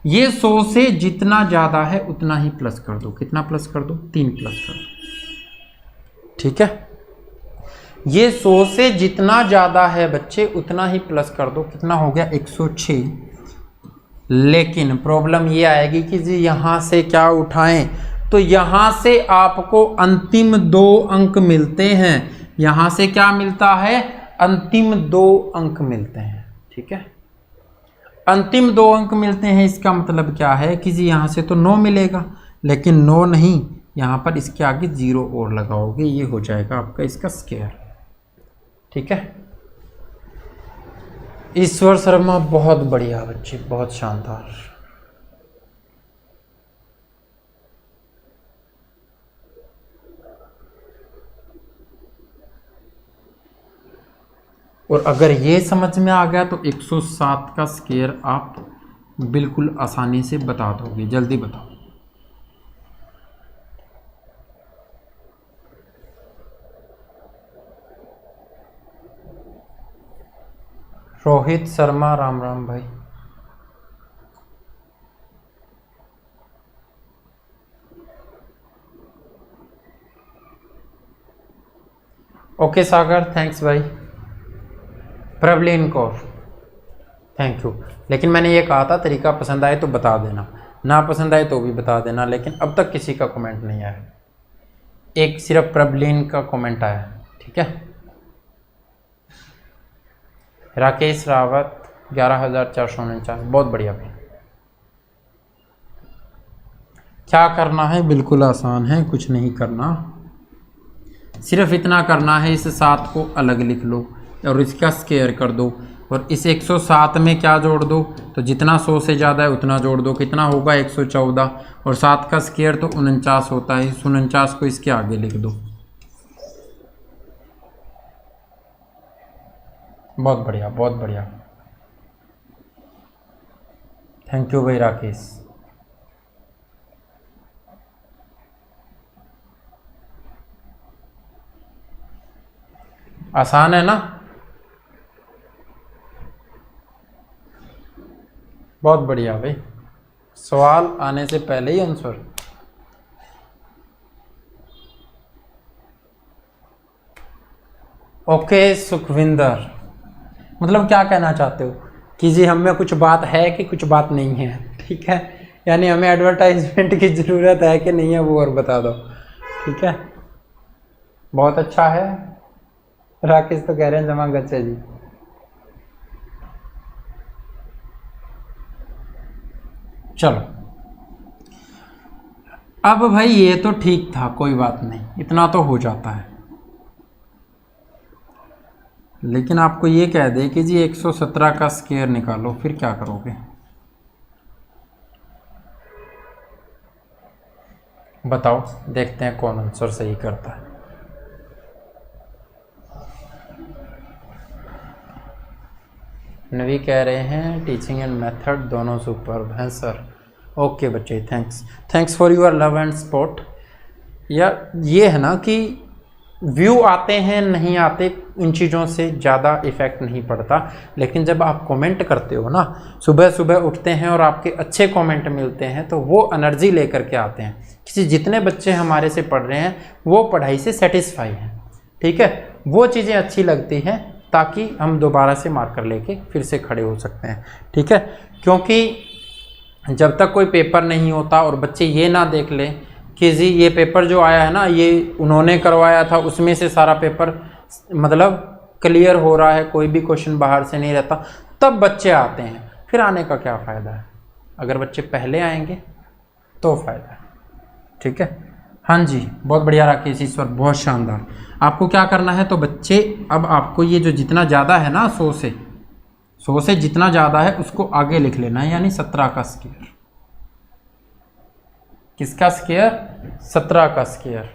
Speaker 1: ये 100 से जितना ज़्यादा है उतना ही प्लस कर दो। कितना प्लस कर दो, 3 प्लस कर दो, ठीक है। ये 100 से जितना ज़्यादा है बच्चे उतना ही प्लस कर दो। कितना हो गया, 106। लेकिन प्रॉब्लम ये आएगी कि जी यहाँ से क्या उठाएं, तो यहाँ से आपको अंतिम 2 अंक मिलते हैं। यहाँ से क्या मिलता है, अंतिम 2 अंक मिलते हैं, ठीक है। अंतिम 2 अंक मिलते हैं, इसका मतलब क्या है कि जी यहाँ से तो 9 मिलेगा, लेकिन 9 नहीं, यहाँ पर इसके आगे 0 और लगाओगे, ये हो जाएगा आपका इसका स्क्वायर, ठीक है। ईश्वर शर्मा बहुत बढ़िया बच्चे, बहुत शानदार। और अगर ये समझ में आ गया तो 107 का स्क्वायर आप बिल्कुल आसानी से बता दोगे। जल्दी बताओ। रोहित शर्मा, राम राम भाई। ओके सागर, थैंक्स भाई। Prableen Kaur, thank you. लेकिन मैंने ये कहा था तरीका पसंद आए तो बता देना, ना पसंद आए तो भी बता देना, लेकिन अब तक किसी का कमेंट नहीं आया, एक सिर्फ प्रबलीन का कमेंट आया, ठीक है। राकेश रावत 11,449, बहुत बढ़िया भाई। क्या करना है, बिल्कुल आसान है, कुछ नहीं करना, सिर्फ इतना करना है, इस 7 को अलग लिख लो और इसका स्क्वायर कर दो, और इस 107 में क्या जोड़ दो, तो जितना 100 से ज़्यादा है उतना जोड़ दो। कितना होगा, 114, और 7 का स्क्वायर तो 49 होता है, इस 49 को इसके आगे लिख दो। बहुत बढ़िया, बहुत बढ़िया, थैंक यू भाई राकेश। आसान है ना, बहुत बढ़िया भाई। सवाल आने से पहले ही आंसर, ओके सुखविंदर, मतलब क्या कहना चाहते हो कि जी हम में कुछ बात है कि कुछ बात नहीं है, ठीक है, यानी हमें एडवर्टाइजमेंट की ज़रूरत है कि नहीं है वो और बता दो, ठीक है। बहुत अच्छा है, राकेश तो कह रहे हैं जमा गच्छे जी। चलो अब भाई ये तो ठीक था, कोई बात नहीं, इतना तो हो जाता है, लेकिन आपको ये कह दे कि जी 117 का स्क्वायर निकालो, फिर क्या करोगे? बताओ, देखते हैं कौन आंसर सही करता है। नवी कह रहे हैं टीचिंग एंड मेथड दोनों सुपर हैं सर। ओके बच्चे, thanks for your love and support. यार ये है ना कि व्यू आते हैं नहीं आते, इन चीज़ों से ज़्यादा इफ़ेक्ट नहीं पड़ता, लेकिन जब आप कमेंट करते हो ना, सुबह सुबह उठते हैं और आपके अच्छे कमेंट मिलते हैं तो वो एनर्जी लेकर के आते हैं। किसी जितने बच्चे हमारे से पढ़ रहे हैं वो पढ़ाई से सेटिस्फाई हैं, ठीक है, वो चीज़ें अच्छी लगती हैं, ताकि हम दोबारा से मार्कर लेके फिर से खड़े हो सकते हैं, ठीक है। क्योंकि जब तक कोई पेपर नहीं होता और बच्चे ये ना देख लें कि जी ये पेपर जो आया है ना ये उन्होंने करवाया था, उसमें से सारा पेपर मतलब क्लियर हो रहा है, कोई भी क्वेश्चन बाहर से नहीं रहता, तब बच्चे आते हैं। फिर आने का क्या फ़ायदा है? अगर बच्चे पहले आएंगे तो फ़ायदा है, ठीक है। हाँ जी, बहुत बढ़िया राकेश ईश्वर, बहुत शानदार। आपको क्या करना है तो बच्चे, अब आपको ये जो जितना ज़्यादा है ना 100 से जितना ज़्यादा है उसको आगे लिख लेना है, यानी 17 का स्क्वायर। किसका स्क्वायर? 17 का स्क्वायर।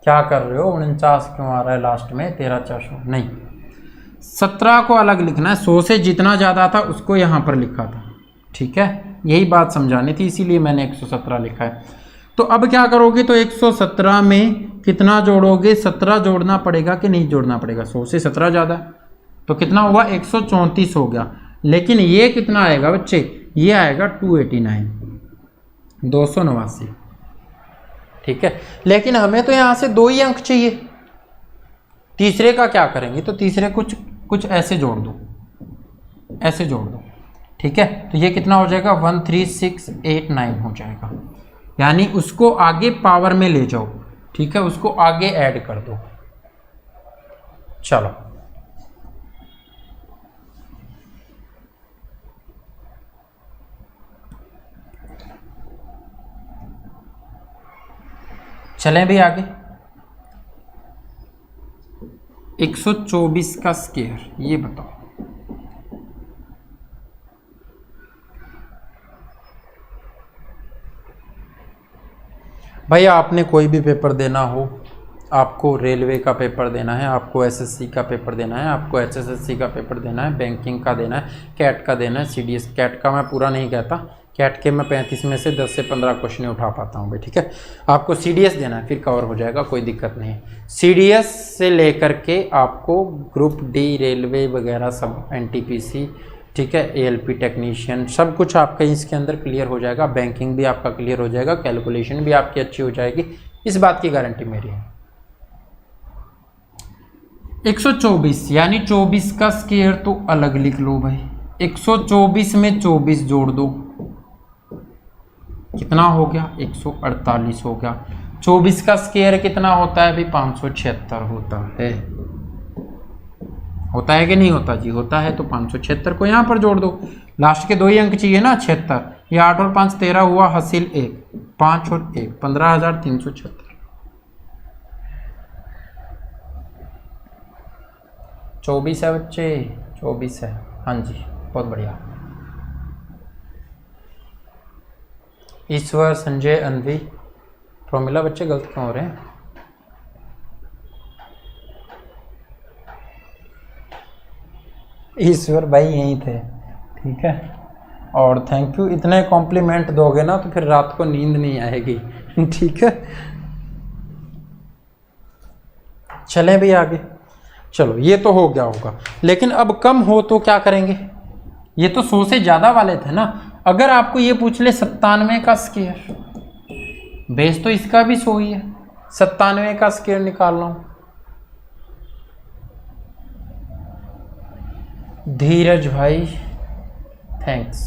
Speaker 1: क्या कर रहे हो, 49 क्यों आ रहा है लास्ट में, 13 नहीं, 17 को अलग लिखना है, 100 से जितना ज़्यादा था उसको यहाँ पर लिखा था, ठीक है, यही बात समझानी थी, इसीलिए मैंने 117 लिखा है। तो अब क्या करोगे तो 117 में कितना जोड़ोगे? 17 जोड़ना पड़ेगा कि नहीं जोड़ना पड़ेगा? 100 से 17 ज़्यादा तो कितना हुआ? 134 हो गया। लेकिन ये कितना आएगा बच्चे? ये आएगा 289, 289, ठीक है। लेकिन हमें तो यहाँ से 2 ही अंक चाहिए, तीसरे का क्या करेंगे? तो तीसरे कुछ ऐसे जोड़ दो, ऐसे जोड़ दो, ठीक है। तो ये कितना हो जाएगा? 13689 हो जाएगा, यानी उसको आगे पावर में ले जाओ, ठीक है, उसको आगे ऐड कर दो। चलो चलें भी आगे। 124 का स्क्वायर, ये बताओ। भैया आपने कोई भी पेपर देना हो, आपको रेलवे का पेपर देना है, आपको एसएससी का पेपर देना है, आपको एचएसएससी का पेपर देना है, बैंकिंग का देना है, कैट का देना है, सीडीएस, कैट का मैं पूरा नहीं कहता, कैट के मैं 35 में से 10 से 15 क्वेश्चन उठा पाता हूँ भाई, ठीक है। आपको सीडीएस देना है, फिर कवर हो जाएगा, कोई दिक्कत नहीं है। सीडीएस से लेकर के आपको ग्रुप डी, रेलवे वगैरह सब, एनटीपीसी, ठीक है, एएलपी टेक्नीशियन, सब कुछ आपका इसके अंदर क्लियर हो जाएगा। बैंकिंग भी आपका क्लियर हो जाएगा, कैलकुलेशन भी आपकी अच्छी हो जाएगी, इस बात की गारंटी मेरी है। 124 यानी 24 का स्क्वायर तो अलग लिख लो भाई। 124 में 24 जोड़ दो, कितना हो गया? 148 हो गया। 24 का स्क्वायर कितना होता है भाई? 576 होता है कि नहीं होता जी? होता है। तो 576 को यहाँ पर जोड़ दो, लास्ट के 2 ही अंक चाहिए ना, 76, ये 8 और 5 13 हुआ, हासिल 1, 5 और 1 15,376। चौबीस है बच्चे, 24 है, हाँ जी, बहुत बढ़िया। ईश्वर, संजय, अनवी, फॉर्मूला बच्चे गलत क्यों हो रहे हैं? ईश्वर भाई यहीं थे, ठीक है। और थैंक यू, इतने कॉम्प्लीमेंट दोगे ना तो फिर रात को नींद नहीं आएगी, ठीक है। चलें भी आगे। चलो ये तो हो गया होगा, लेकिन अब कम हो तो क्या करेंगे? ये तो 100 से ज़्यादा वाले थे ना। अगर आपको ये पूछ ले 97 का स्क्वायर, बेस तो इसका भी 100 ही है, 97 का स्क्वायर निकाल रहा हूँ, धीरज भाई, थैंक्स।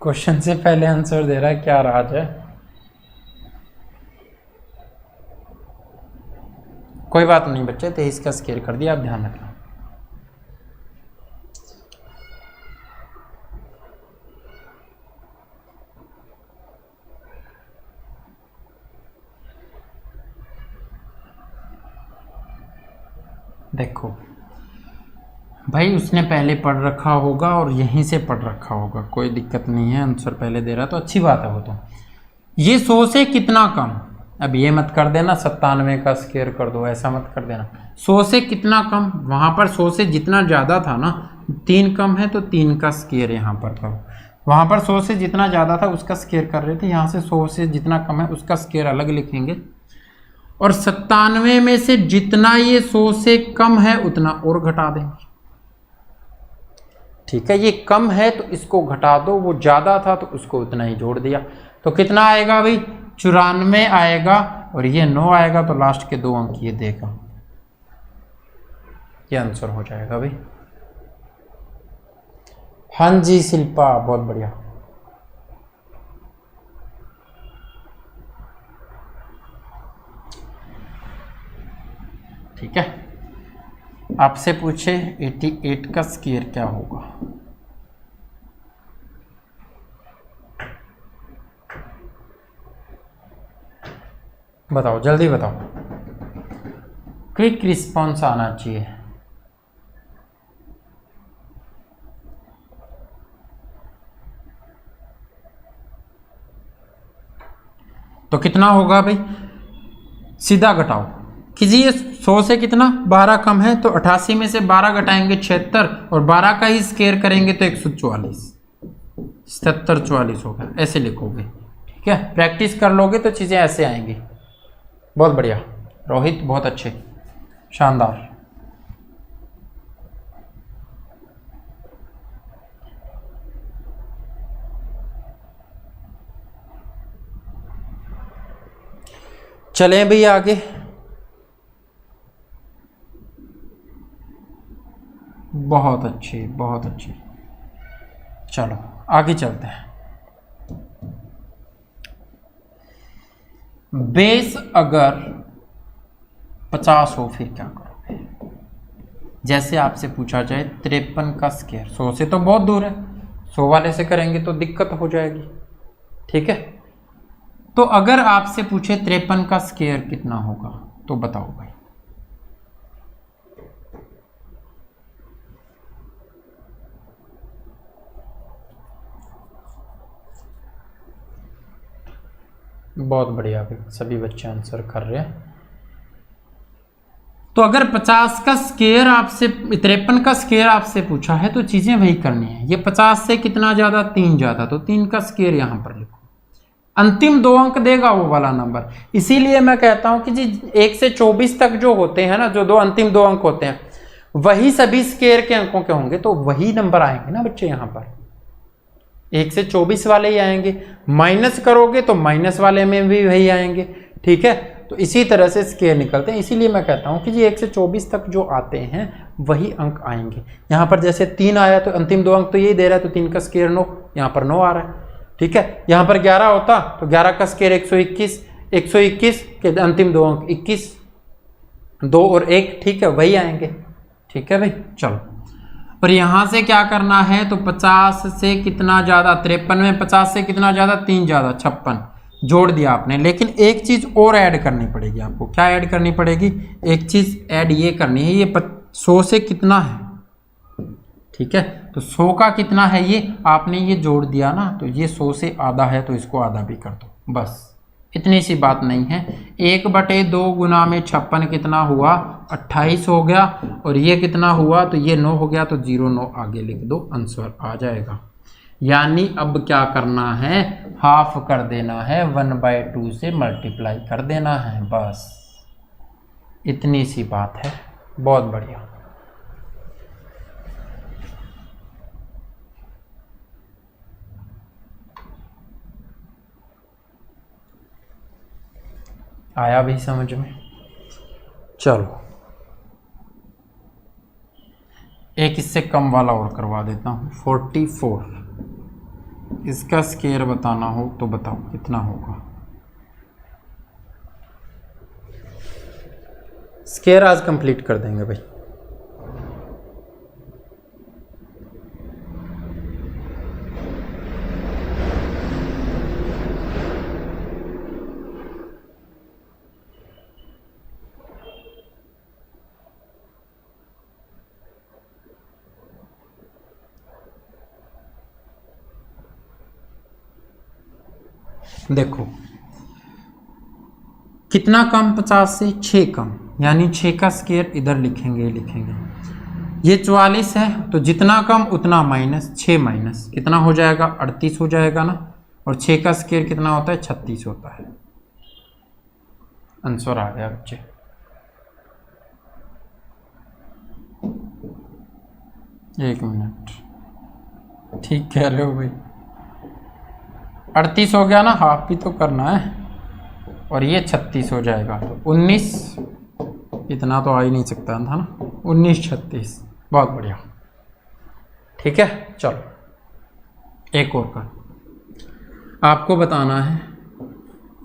Speaker 1: क्वेश्चन से पहले आंसर दे रहा है, क्या राज है? कोई बात नहीं बच्चे, 23 का स्केयर कर दिया, आप ध्यान रखना। देखो भाई, उसने पहले पढ़ रखा होगा और यहीं से पढ़ रखा होगा, कोई दिक्कत नहीं है। आंसर पहले दे रहा तो अच्छी बात है वो तो। ये 100 से कितना कम, अब ये मत कर देना 97 का स्केयर कर दो, ऐसा मत कर देना। 100 से कितना कम, वहाँ पर 100 से जितना ज़्यादा था ना, 3 कम है तो 3 का स्केयर यहाँ पर करो। वहाँ पर 100 से जितना ज़्यादा था उसका स्केयर कर रहे थे, यहाँ से 100 से जितना कम है उसका स्केयर अलग लिखेंगे। और 97 में से जितना ये 100 से कम है उतना और घटा देंगे। ठीक है, ये कम है तो इसको घटा दो, वो ज़्यादा था तो उसको उतना ही जोड़ दिया। तो कितना आएगा भाई? 94 आएगा, और ये 9 आएगा, तो लास्ट के 2 अंक ये देगा। ये आंसर हो जाएगा भाई। हाँ जी शिल्पा, बहुत बढ़िया। ठीक है, आपसे पूछे 88 का स्केयर क्या होगा? बताओ, जल्दी बताओ, क्विक रिस्पॉन्स आना चाहिए। तो कितना होगा भाई? सीधा घटाओ कीजिए। 100 से कितना 12 कम है, तो 88 में से 12 घटाएंगे 76, और 12 का ही स्केयर करेंगे तो 144, 77 44 होगा, ऐसे लिखोगे। ठीक है, प्रैक्टिस कर लोगे तो चीज़ें ऐसे आएंगी। बहुत बढ़िया रोहित, बहुत अच्छे, शानदार। चलें भाई आगे। बहुत अच्छी, बहुत अच्छी। चलो आगे चलते हैं। बेस अगर 50 हो फिर क्या करोगे? जैसे आपसे पूछा जाए 53 का स्केयर, 100 से तो बहुत दूर है, 100 वाले से करेंगे तो दिक्कत हो जाएगी। ठीक है, तो अगर आपसे पूछे 53 का स्केयर कितना होगा तो बताओ भाई। बहुत बढ़िया भाई, सभी बच्चे आंसर कर रहे हैं। तो अगर 50 का स्केयर आपसे 53 का स्केयर आपसे पूछा है तो चीजें वही करनी है। ये 50 से कितना ज्यादा? 3 ज्यादा, तो 3 का स्केयर यहां पर लिखो। अंतिम 2 अंक देगा वो वाला नंबर। इसीलिए मैं कहता हूं कि जी 1 से 24 तक जो होते हैं ना, जो अंतिम 2 अंक होते हैं, वही सभी स्केयर के अंकों के होंगे, तो वही नंबर आएंगे ना बच्चे। यहां पर 1 से 24 वाले ही आएंगे, माइनस करोगे तो माइनस वाले में भी वही आएंगे। ठीक है, तो इसी तरह से स्केयर निकलते हैं। इसीलिए मैं कहता हूं कि जी 1 से 24 तक जो आते हैं वही अंक आएंगे। यहाँ पर जैसे 3 आया तो अंतिम 2 अंक तो यही दे रहा है, तो 3 का स्केयर 9, यहाँ पर 9 आ रहा है। ठीक है, यहाँ पर 11 होता तो 11 का स्केयर 121, 121 के अंतिम 2 अंक 21, 2 और 1, ठीक है, वही आएंगे। ठीक है भाई, चलो। पर यहां से क्या करना है? तो 50 से कितना ज्यादा? 53 में 50 से कितना ज्यादा? 3 ज्यादा, 56 जोड़ दिया आपने। लेकिन एक चीज और ऐड करनी पड़ेगी आपको। क्या ऐड करनी पड़ेगी? एक चीज ऐड ये करनी है, ये 100 से कितना है? ठीक है, तो 100 का कितना है ये आपने ये जोड़ दिया ना, तो ये 100 से आधा है तो इसको आधा भी कर दो, बस इतनी सी बात नहीं है। 1/2 गुना में 56 कितना हुआ? 28 हो गया, और ये कितना हुआ? तो ये 9 हो गया, तो 09 आगे लिख दो, आंसर आ जाएगा। यानी अब क्या करना है? हाफ कर देना है, 1/2 से मल्टीप्लाई कर देना है, बस इतनी सी बात है। बहुत बढ़िया। आया भी समझ में? चलो एक इससे कम वाला और करवा देता हूँ, 44। इसका स्केयर बताना हो तो बताओ कितना होगा। स्केयर आज कंप्लीट कर देंगे भाई। देखो कितना कम, 50 से 6 कम, यानी 6 का स्केयर इधर लिखेंगे ये 44 है, तो जितना कम उतना माइनस, 6 माइनस कितना हो जाएगा, 38 हो जाएगा ना। और 6 का स्केयर कितना होता है, 36 होता है। आंसर आ गया बच्चे। एक मिनट, ठीक कह रहे हो भाई, 38 हो गया ना, हाफ भी तो करना है, और ये 36 हो जाएगा, तो 19, इतना तो आ ही नहीं सकता था ना, 19 36, बहुत बढ़िया। ठीक है, चलो एक और का आपको बताना है,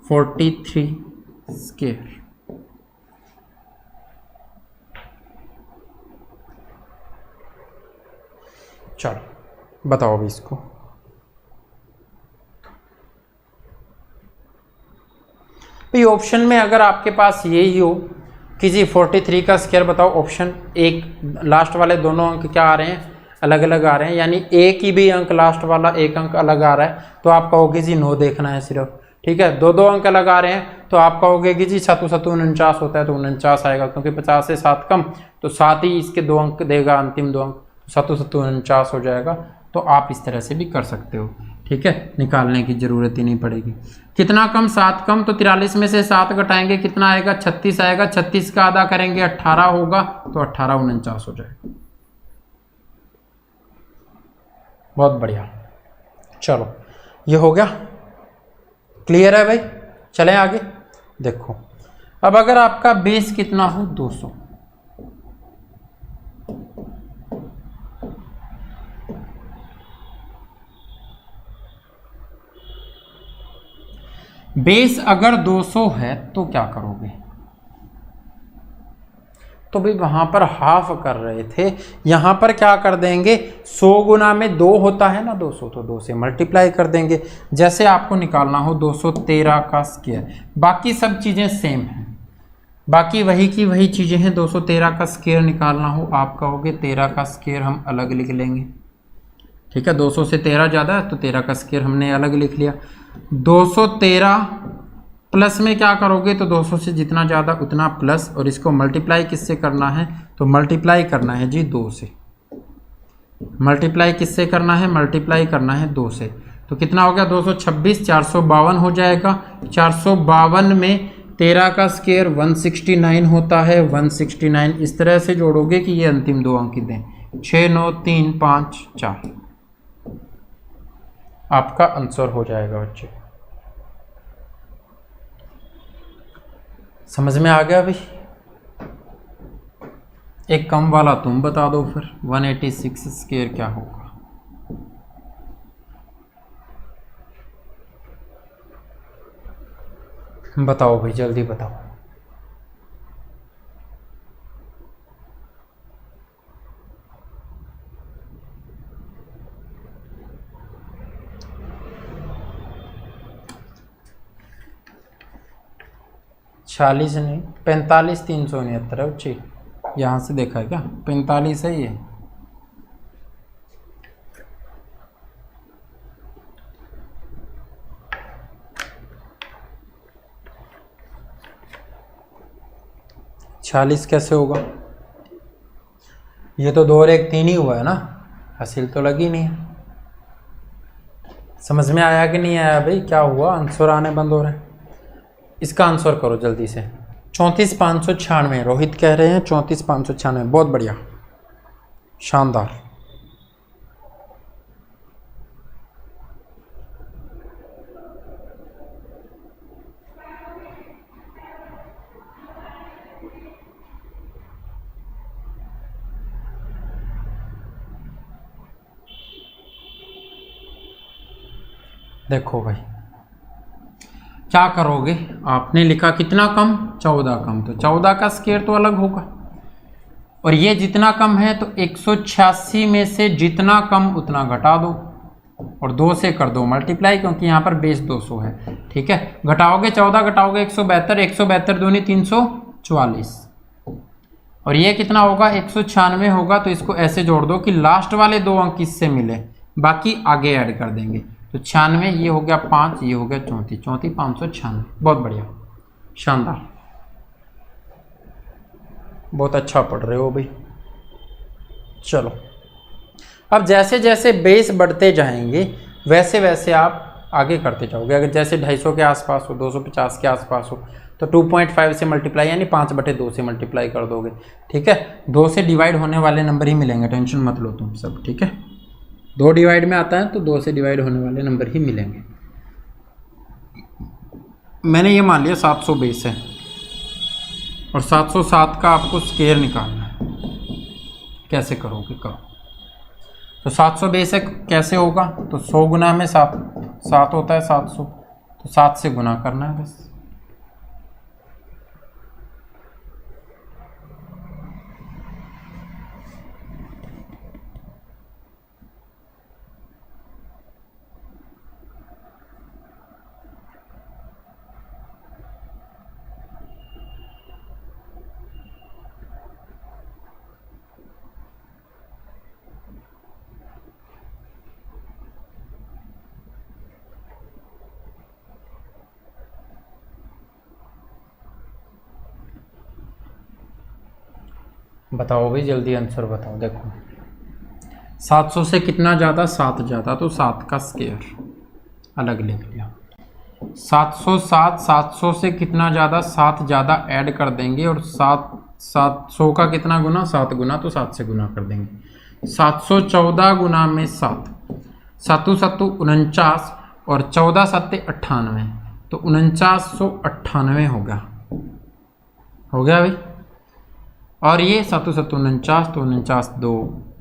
Speaker 1: 43 स्केयर। चलो बताओ अभी इसको। भाई ऑप्शन में अगर आपके पास यही हो कि जी 43 का स्क्वायर बताओ, ऑप्शन एक लास्ट वाले दोनों अंक क्या आ रहे हैं, अलग अलग आ रहे हैं, यानी एक ही भी अंक लास्ट वाला एक अंक अलग आ रहा है, तो आप कहोगे जी 9 देखना है सिर्फ। ठीक है, दो दो अंक अलग आ रहे हैं तो आप कहोगे कि जी 7 7 49 होता है, तो 49 आएगा, क्योंकि 50 से 7 कम, तो 7 ही इसके दो अंक देगा, अंतिम दो अंक, 7 7 49 हो जाएगा। तो आप इस तरह से भी कर सकते हो। ठीक है, निकालने की जरूरत ही नहीं पड़ेगी। कितना कम, 7 कम, तो 43 में से 7 घटाएंगे कितना आएगा, 36 आएगा, 36 का आधा करेंगे 18 होगा, तो 18 49 हो जाएगा। बहुत बढ़िया, चलो ये हो गया, क्लियर है भाई। चलें आगे। देखो अब अगर आपका बेस कितना हो, 200, बेस अगर 200 है तो क्या करोगे, तो भाई वहां पर हाफ कर रहे थे, यहां पर क्या कर देंगे, 100 गुना में 2 होता है ना 200, तो 2 से मल्टीप्लाई कर देंगे। जैसे आपको निकालना हो 213 का स्क्वायर, बाकी सब चीजें सेम हैं, बाकी वही की वही चीजें हैं। 213 का स्क्वायर निकालना हो, आप कहोगे 13 का स्क्वायर हम अलग लिख लेंगे। ठीक है, 200 से 13 ज़्यादा है तो 13 का स्क्वायर हमने अलग लिख लिया। 213 प्लस में क्या करोगे, तो 200 से जितना ज़्यादा उतना प्लस, और इसको मल्टीप्लाई किससे करना है, तो मल्टीप्लाई करना है जी 2 से। मल्टीप्लाई किससे करना है, मल्टीप्लाई करना है 2 से, तो कितना हो गया 226, 452 हो जाएगा। 452 में 13 का स्क्वायर 169 होता है, 169 इस तरह से जोड़ोगे कि ये अंतिम दो अंक दें, 6 9 3 5 4, आपका आंसर हो जाएगा बच्चे। समझ में आ गया भाई। एक कम वाला तुम बता दो फिर, 186 स्क्वायर क्या होगा। बताओ भाई, जल्दी बताओ। चालीस नहीं, 45 369 है बच्चे, यहाँ से देखा है क्या, 45 है ये। चालीस कैसे होगा, ये तो 2 और 1 3 ही हुआ है ना, हासिल तो लगी नहीं है। समझ में आया कि नहीं आया भाई, क्या हुआ, आंसर आने बंद हो रहे हैं। इसका आंसर करो जल्दी से। 34,596 रोहित कह रहे हैं, 34,596, बहुत बढ़िया, शानदार। देखो भाई क्या करोगे, आपने लिखा कितना कम, 14 कम, तो 14 का स्क्वायर तो अलग होगा, और ये जितना कम है तो 186 में से जितना कम उतना घटा दो और 2 से कर दो मल्टीप्लाई, क्योंकि यहाँ पर बेस 200 है। ठीक है, घटाओगे 14 घटाओगे 172, 172 दूनी 344, और ये कितना होगा 196 होगा। तो इसको ऐसे जोड़ दो कि लास्ट वाले 2 अंक इससे मिले, बाकी आगे ऐड कर देंगे। तो 96, ये हो गया 5, ये हो गया 34, 34 596। बहुत बढ़िया, शानदार, बहुत अच्छा पढ़ रहे हो भाई। चलो अब जैसे जैसे बेस बढ़ते जाएंगे वैसे वैसे आप आगे करते जाओगे। अगर जैसे 250 के आसपास हो, 250 के आसपास हो, तो 2.5 से मल्टीप्लाई यानी 5/2 से मल्टीप्लाई कर दोगे। ठीक है, 2 से डिवाइड होने वाले नंबर ही मिलेंगे, टेंशन मत लो तुम सब। ठीक है, 2 डिवाइड में आता है तो 2 से डिवाइड होने वाले नंबर ही मिलेंगे। मैंने ये मान लिया 700 बेस है और 707 का आपको स्क्वायर निकालना है। कैसे करोगे, करो। तो 700 बेस है, कैसे होगा, तो 100 गुना में 7 होता है 700, तो 7 से गुना करना है बस। बताओ भाई जल्दी आंसर बताओ। देखो 700 से कितना ज़्यादा, 7 ज़्यादा, तो 7 का स्क्वायर अलग लिख लिया। 707, 700 से कितना ज़्यादा, 7 ज़्यादा ऐड कर देंगे, और 700 का कितना गुना, 7 गुना, तो 7 से गुना कर देंगे। 714 गुना में 7, 7 7 49 और 14 7 98, तो 4998 होगा। हो गया भाई। और ये 7 7 49, तो 49 2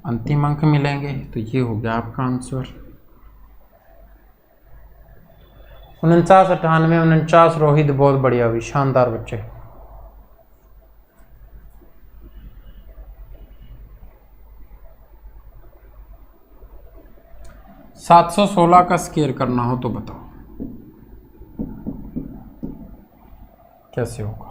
Speaker 1: अंतिम अंक मिलेंगे, तो ये हो गया आपका आंसर। 49 98 49। रोहित बहुत बढ़िया भी, शानदार बच्चे। सात 716 का स्क्वायर करना हो तो बताओ कैसे होगा।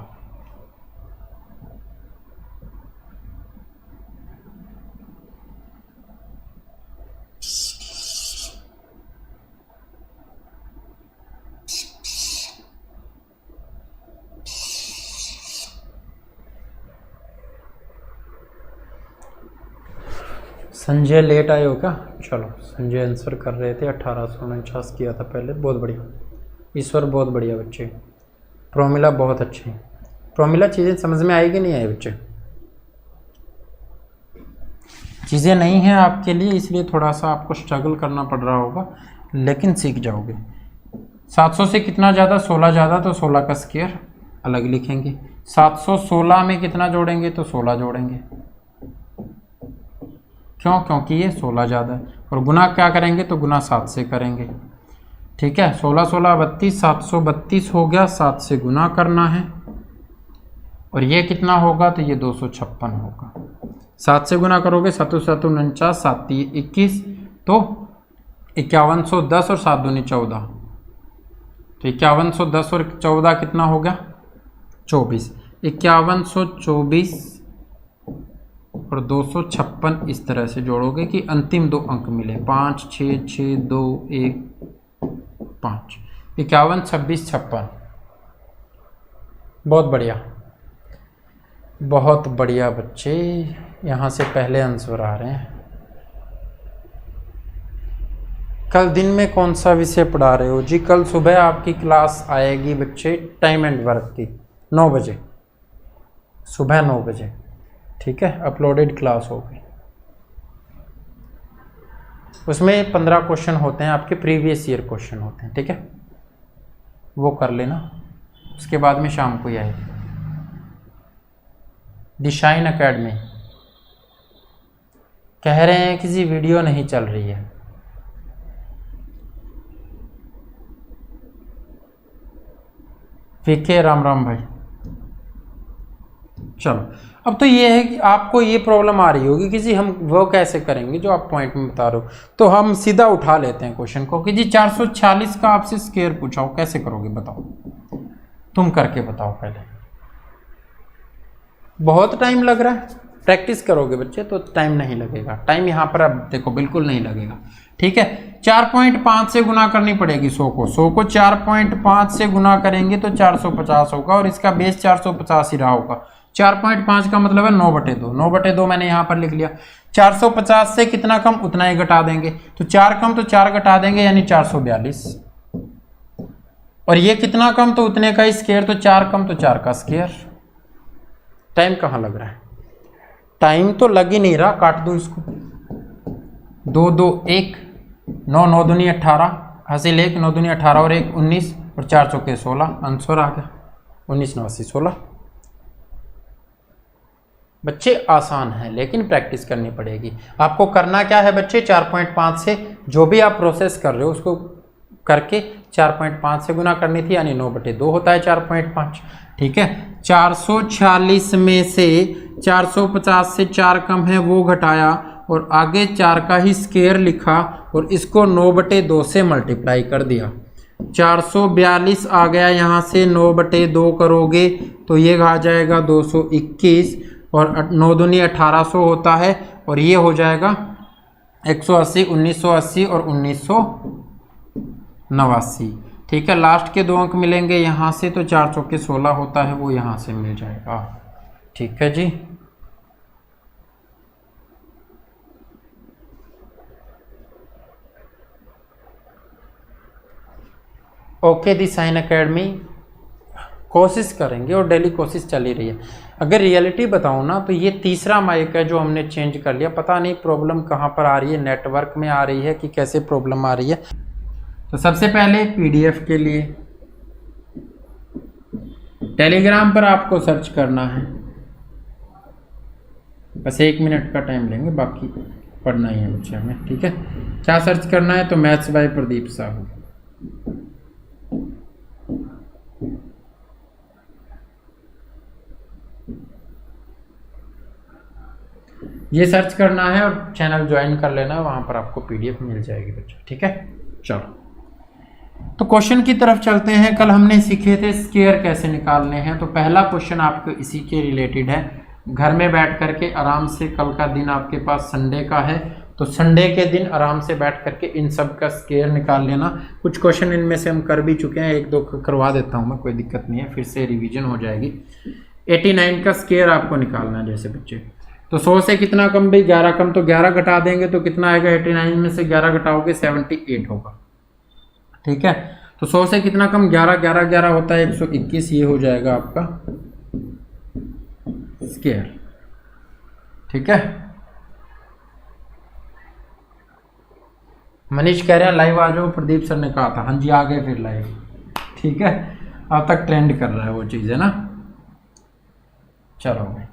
Speaker 1: संजय लेट आए हो क्या? चलो, संजय आंसर कर रहे थे, 1849 किया था पहले। बहुत बढ़िया ईश्वर, बहुत बढ़िया बच्चे। प्रोमिला बहुत अच्छे। प्रोमिला चीज़ें समझ में आएगी नहीं आई बच्चे? चीज़ें नहीं हैं आपके लिए, इसलिए थोड़ा सा आपको स्ट्रगल करना पड़ रहा होगा, लेकिन सीख जाओगे। 700 से कितना ज़्यादा, 16 ज़्यादा, तो 16 का स्क्वायर अलग लिखेंगे। 716 में कितना जोड़ेंगे, तो 16 जोड़ेंगे। क्यों? क्योंकि ये 16 ज़्यादा है। और गुना क्या करेंगे, तो गुना 7 से करेंगे। ठीक है, 16 16 32, 732 हो गया, 7 से गुना करना है। और ये कितना होगा, तो ये 256 होगा। 7 से गुना करोगे, 7 7 49, 7 21, तो 5110 और 7 दूनी 14, तो 5110 और 14 कितना हो गया, 24। 5124 और 256 इस तरह से जोड़ोगे कि अंतिम 2 अंक मिले, 5 6 6 2 1 5, 51 26 56। बहुत बढ़िया, बहुत बढ़िया बच्चे, यहाँ से पहले आंसर आ रहे हैं। कल दिन में कौन सा विषय पढ़ा रहे हो जी? कल सुबह आपकी क्लास आएगी बच्चे, टाइम एंड वर्क की, 9 बजे, सुबह 9 बजे। ठीक है, अपलोडेड क्लास होगी। उसमें 15 क्वेश्चन होते हैं आपके, प्रीवियस ईयर क्वेश्चन होते हैं। ठीक है, वो कर लेना, उसके बाद में शाम को ही आएगी। दिशाइन एकेडमी कह रहे हैं कि जी वीडियो नहीं चल रही है। फीके राम राम भाई। चलो, अब तो ये है कि आपको ये प्रॉब्लम आ रही होगी कि जी हम वो कैसे करेंगे जो आप पॉइंट में बता रहे हो। तो हम सीधा उठा लेते हैं क्वेश्चन को कि जी 446 का आपसे स्क्वायर पूछा हो, कैसे करोगे बताओ, तुम करके बताओ पहले। बहुत टाइम लग रहा है, प्रैक्टिस करोगे बच्चे तो टाइम नहीं लगेगा। टाइम यहाँ पर अब देखो बिल्कुल नहीं लगेगा, ठीक है। 4.5 से गुना करनी पड़ेगी 100 को। 100 को 4.5 से गुना करेंगे तो 450 होगा, और इसका बेस 450 ही रहा होगा। 4.5 का मतलब है 9/2। 9/2 मैंने यहाँ पर लिख लिया। 450 से कितना कम उतना ही घटा देंगे, तो 4 कम तो 4 घटा देंगे, यानी 442। और ये कितना कम तो उतने का स्क्वायर, तो 4 कम तो 4 का स्क्वायर। टाइम कहाँ लग रहा है, टाइम तो लग ही नहीं रहा। काट दूं इसको, 2 2 1 9 9 दूनी 18, हासिल 1 9 दूनी 18 और 1 19 और 4 चौके 16, आंसर आ गया 19 9 80 16। बच्चे आसान है लेकिन प्रैक्टिस करनी पड़ेगी। आपको करना क्या है बच्चे, 4.5 से जो भी आप प्रोसेस कर रहे हो उसको करके 4.5 से गुना करनी थी, यानी 9/2 होता है 4.5, ठीक है। 446 में से 450 से 4 कम है वो घटाया, और आगे 4 का ही स्क्वायर लिखा और इसको 9/2 से मल्टीप्लाई कर दिया। 442 आ गया, यहाँ से 9/2 करोगे तो ये आ जाएगा 221, और 9 दूनी 1800 होता है, और ये हो जाएगा 180 1980 और 1989, ठीक है। लास्ट के 2 अंक मिलेंगे यहाँ से, तो 4 चौके 16 होता है, वो यहाँ से मिल जाएगा, ठीक है जी। ओके दी साइन एकेडमी, कोशिश करेंगे और डेली कोशिश चल ही रही है। अगर रियलिटी बताऊं ना तो ये तीसरा माइक है जो हमने चेंज कर लिया। पता नहीं प्रॉब्लम कहाँ पर आ रही है, नेटवर्क में आ रही है कि कैसे प्रॉब्लम आ रही है। तो सबसे पहले पीडीएफ के लिए टेलीग्राम पर आपको सर्च करना है, बस 1 मिनट का टाइम लेंगे, बाकी पढ़ना ही है बच्चे हमें, ठीक है। क्या सर्च करना है, तो मैथ्स बाय प्रदीप साहू, ये सर्च करना है और चैनल ज्वाइन कर लेना है, वहां पर आपको पीडीएफ मिल जाएगी बच्चों, ठीक है। चलो तो क्वेश्चन की तरफ चलते हैं। कल हमने सीखे थे स्क्वायर कैसे निकालने हैं, तो पहला क्वेश्चन आपको इसी के रिलेटेड है। घर में बैठ करके आराम से, कल का दिन आपके पास संडे का है, तो संडे के दिन आराम से बैठ करके इन सब का स्क्वायर निकाल लेना। कुछ क्वेश्चन इनमें से हम कर भी चुके हैं, 1 2 करवा देता हूँ मैं, कोई दिक्कत नहीं है, फिर से रिवीजन हो जाएगी। 89 का स्क्वायर आपको निकालना है जैसे बच्चे, तो 100 से कितना कम भाई, 11 कम, तो 11 घटा देंगे तो कितना आएगा, 89 में से 11 घटाओगे 78 होगा, ठीक है। तो 100 से कितना कम, 11 11 11 होता है 121, ये हो जाएगा आपका स्क्वायर, ठीक है। मनीष कह रहे हैं लाइव आ जाओ, प्रदीप सर ने कहा था, हाँ जी आ गए फिर लाइव, ठीक है। अब तक ट्रेंड कर रहा है वो चीज़, है ना। चलो भाई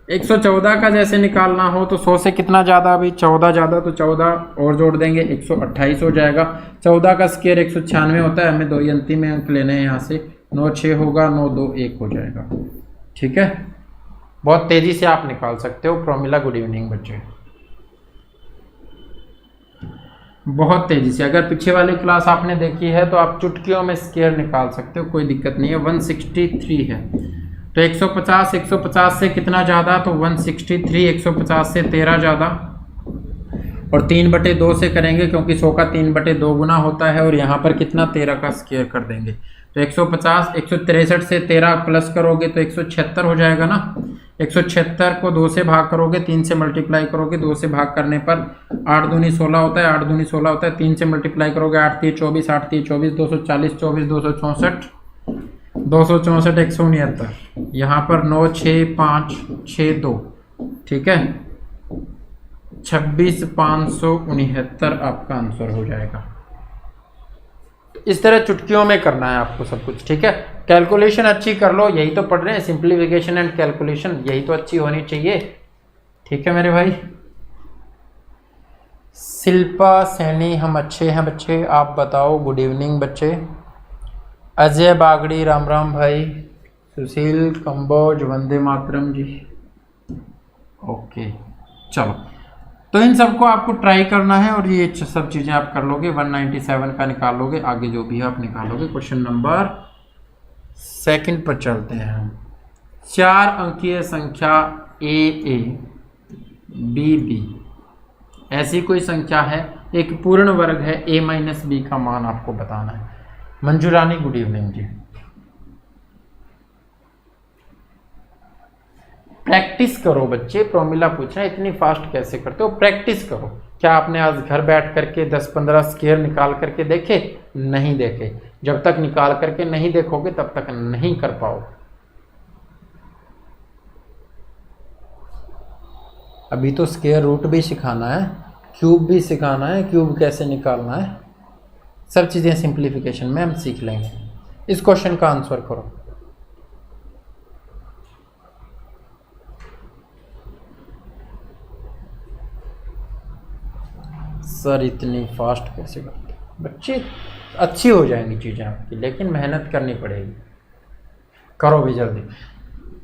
Speaker 1: 114 का जैसे निकालना हो तो 100 से कितना ज़्यादा, अभी 14 ज़्यादा, तो 14 और जोड़ देंगे 128 हो जाएगा। 14 का स्क्वायर 196 होता है, हमें 2 अंतिम अंक लेने हैं यहाँ से, 9 6 होगा, 9 2 1 हो जाएगा, ठीक है। बहुत तेज़ी से आप निकाल सकते हो। प्रोमिला गुड इवनिंग बच्चे, बहुत तेज़ी से। अगर पीछे वाली क्लास आपने देखी है तो आप चुटकियों में स्क्वायर निकाल सकते हो, कोई दिक्कत नहीं है। 163 है तो 150 से कितना ज़्यादा, तो 163, 150 से 13 ज़्यादा, और 3/2 से करेंगे क्योंकि 100 का 3/2 गुना होता है, और यहाँ पर कितना 13 का स्क्वायर कर देंगे। तो 150 163 से 13 प्लस करोगे तो 176 हो जाएगा ना। 176 को 2 से भाग करोगे, 3 से मल्टीप्लाई करोगे, 2 से भाग करने पर 8 दूनी 16 होता है, 8 दूनी 16 होता है, 3 से मल्टीप्लाई करोगे 8 3 24, 8 3 24, 240 24 264 264 169, यहाँ पर 9 6 5 6 2, ठीक है। 26 569 आपका आंसर हो जाएगा। इस तरह चुटकियों में करना है आपको सब कुछ, ठीक है। कैलकुलेशन अच्छी कर लो, यही तो पढ़ रहे हैं, सिंप्लीफिकेशन एंड कैलकुलेशन, यही तो अच्छी होनी चाहिए, ठीक है मेरे भाई। शिल्पा सैनी, हम अच्छे हैं बच्चे, आप बताओ। गुड इवनिंग बच्चे, अजय बागड़ी, राम राम भाई। सुशील कंबोज, वंदे मातरम जी। ओके चलो, तो इन सबको आपको ट्राई करना है और ये सब चीज़ें आप कर लोगे, 197 का निकालोगे, आगे जो भी है आप निकालोगे। क्वेश्चन नंबर 2 पर चलते हैं हम। 4 अंकीय संख्या ए बी बी, ऐसी कोई संख्या है, एक पूर्ण वर्ग है, a माइनस बी का मान आपको बताना है। मंजूरानी गुड इवनिंग जी। प्रैक्टिस करो बच्चे, प्रॉमिला पूछ रहे हैं इतनी फास्ट कैसे करते हो, प्रैक्टिस करो। क्या आपने आज घर बैठ करके 10-15 स्क्वायर निकाल करके देखे? नहीं देखे। जब तक निकाल करके नहीं देखोगे तब तक नहीं कर पाओगे। अभी तो स्क्वायर रूट भी सिखाना है, क्यूब भी सिखाना है, क्यूब कैसे निकालना है, सब चीज़ें सिंप्लीफिकेशन में हम सीख लेंगे। इस क्वेश्चन का आंसर करो। सर इतनी फास्ट कैसे करते बच्चे? अच्छी हो जाएंगी चीज़ें आपकी, लेकिन मेहनत करनी पड़ेगी। करो भी जल्दी।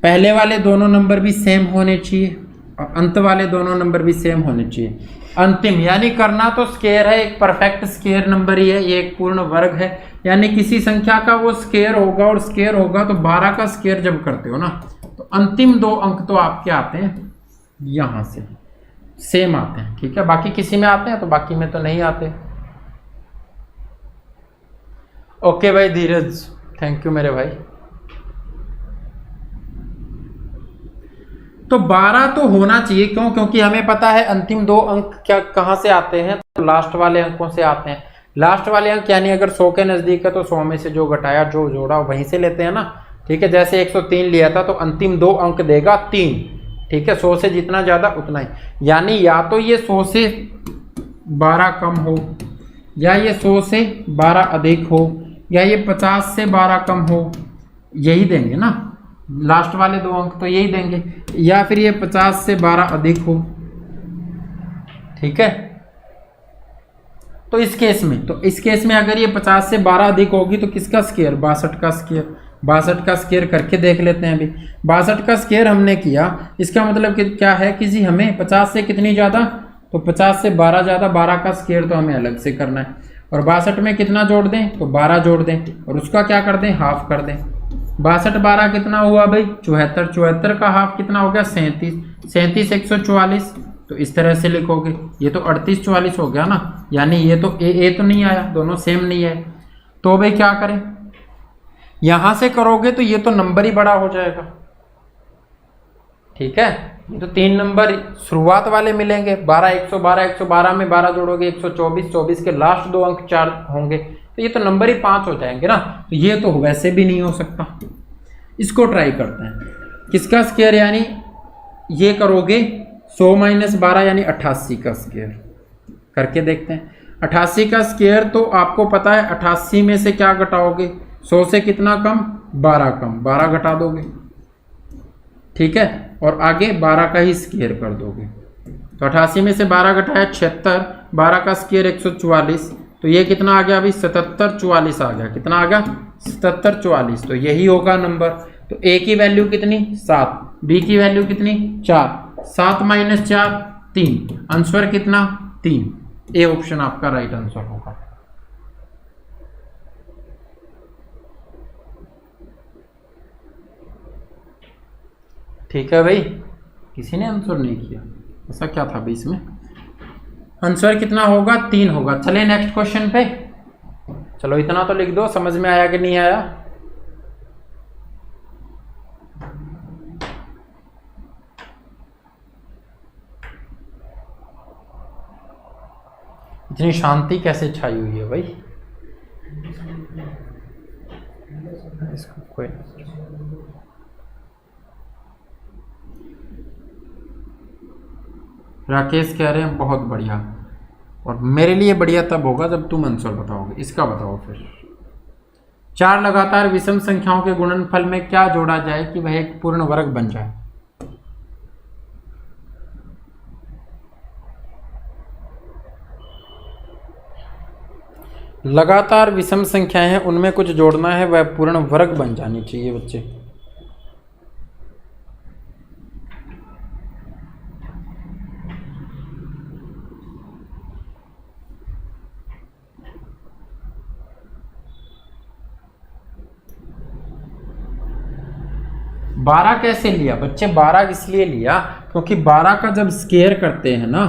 Speaker 1: पहले वाले दोनों नंबर भी सेम होने चाहिए और अंत वाले दोनों नंबर भी सेम होने चाहिए। अंतिम यानी करना तो स्क्वायर है, एक परफेक्ट स्क्वायर नंबर ही है, ये एक पूर्ण वर्ग है, यानी किसी संख्या का वो स्क्वायर होगा, और स्क्वायर होगा तो 12 का स्क्वायर जब करते हो ना, तो अंतिम 2 अंक तो आपके आते हैं यहाँ से, सेम आते हैं। ठीक है, बाकी किसी में आते हैं तो बाकी में तो नहीं आते। ओके भाई धीरज, थैंक यू मेरे भाई। तो 12 तो होना चाहिए, क्यों? क्योंकि हमें पता है अंतिम 2 अंक क्या कहाँ से आते हैं, तो लास्ट वाले अंकों से आते हैं। लास्ट वाले अंक यानी अगर 100 के नजदीक है तो 100 में से जो घटाया, जो जोड़ा, वहीं से लेते हैं ना। ठीक है, जैसे 103 लिया था तो अंतिम 2 अंक देगा 3। ठीक है, 100 से जितना ज्यादा उतना ही, यानी या तो ये 100 से 12 कम हो, या ये 100 से 12 अधिक हो, या ये 50 से 12 कम हो, यही देंगे ना। लास्ट वाले 2 अंक तो यही देंगे, या फिर ये 50 से 12 अधिक हो। ठीक है, तो इस केस में अगर ये 50 से 12 अधिक होगी तो किसका स्क्वायर? 62 का स्क्वायर। 62 का स्क्वायर करके देख लेते हैं। अभी 62 का स्क्वायर हमने किया, इसका मतलब कि क्या है कि जी हमें 50 से कितनी ज़्यादा, तो 50 से 12 ज़्यादा, 12 का स्क्वायर तो हमें अलग से करना है। और 62 में कितना जोड़ दें? तो 12 जोड़ दें, और उसका क्या कर दें? हाफ कर दें। 62 12 कितना हुआ भाई? 74। 74 का हाफ कितना हो गया? 37। 37 144, तो इस तरह से लिखोगे। ये तो 38 44 हो गया ना, यानी ये तो ए तो नहीं आया, दोनों सेम नहीं है। तो भाई क्या करें? यहां से करोगे तो ये तो नंबर ही बड़ा हो जाएगा। ठीक है, ये तो 3 नंबर शुरुआत वाले मिलेंगे। 12 112, 112 में 12 जोड़ोगे 124, 24 के लास्ट 2 अंक 4 होंगे, तो ये तो नंबर ही 5 हो जाएंगे ना। तो ये तो वैसे भी नहीं हो सकता। इसको ट्राई करते हैं। किसका स्क्वायर? यानी ये करोगे 100 माइनस 12 यानी 88 का स्क्वायर करके देखते हैं। 88 का स्क्वायर तो आपको पता है, 88 में से क्या घटाओगे? 100 से कितना कम? 12 कम, 12 घटा दोगे। ठीक है, और आगे 12 का ही स्क्वायर कर दोगे। तो 88 में से 12 घटाया 76, 12 का स्क्वायर 144, तो ये कितना आ गया अभी? 77 44 आ गया। कितना आ गया? 77 44। तो यही होगा नंबर। तो ए की वैल्यू कितनी? 7, बी की वैल्यू कितनी? 4। 7 माइनस 4 3, आंसर कितना? 3। ए ऑप्शन आपका राइट आंसर होगा। ठीक है भाई, किसी ने आंसर नहीं किया, ऐसा क्या था भाई इसमें? आंसर कितना होगा? 3 होगा। चलिए नेक्स्ट क्वेश्चन पे। चलो इतना तो लिख दो, समझ में आया कि नहीं आया? इतनी शांति कैसे छाई हुई है भाई? इसको कोई राकेश कह रहे हैं बहुत बढ़िया, और मेरे लिए बढ़िया तब होगा जब तुम आंसर बताओगे। इसका बताओ फिर। 4 लगातार विषम संख्याओं के गुणनफल में क्या जोड़ा जाए कि वह एक पूर्ण वर्ग बन जाए? लगातार विषम संख्याएं हैं, उनमें कुछ जोड़ना है, वह पूर्ण वर्ग बन जानी चाहिए बच्चे। बारह कैसे लिया बच्चे? 12 इसलिए लिया क्योंकि 12 का जब स्क्वायर करते हैं ना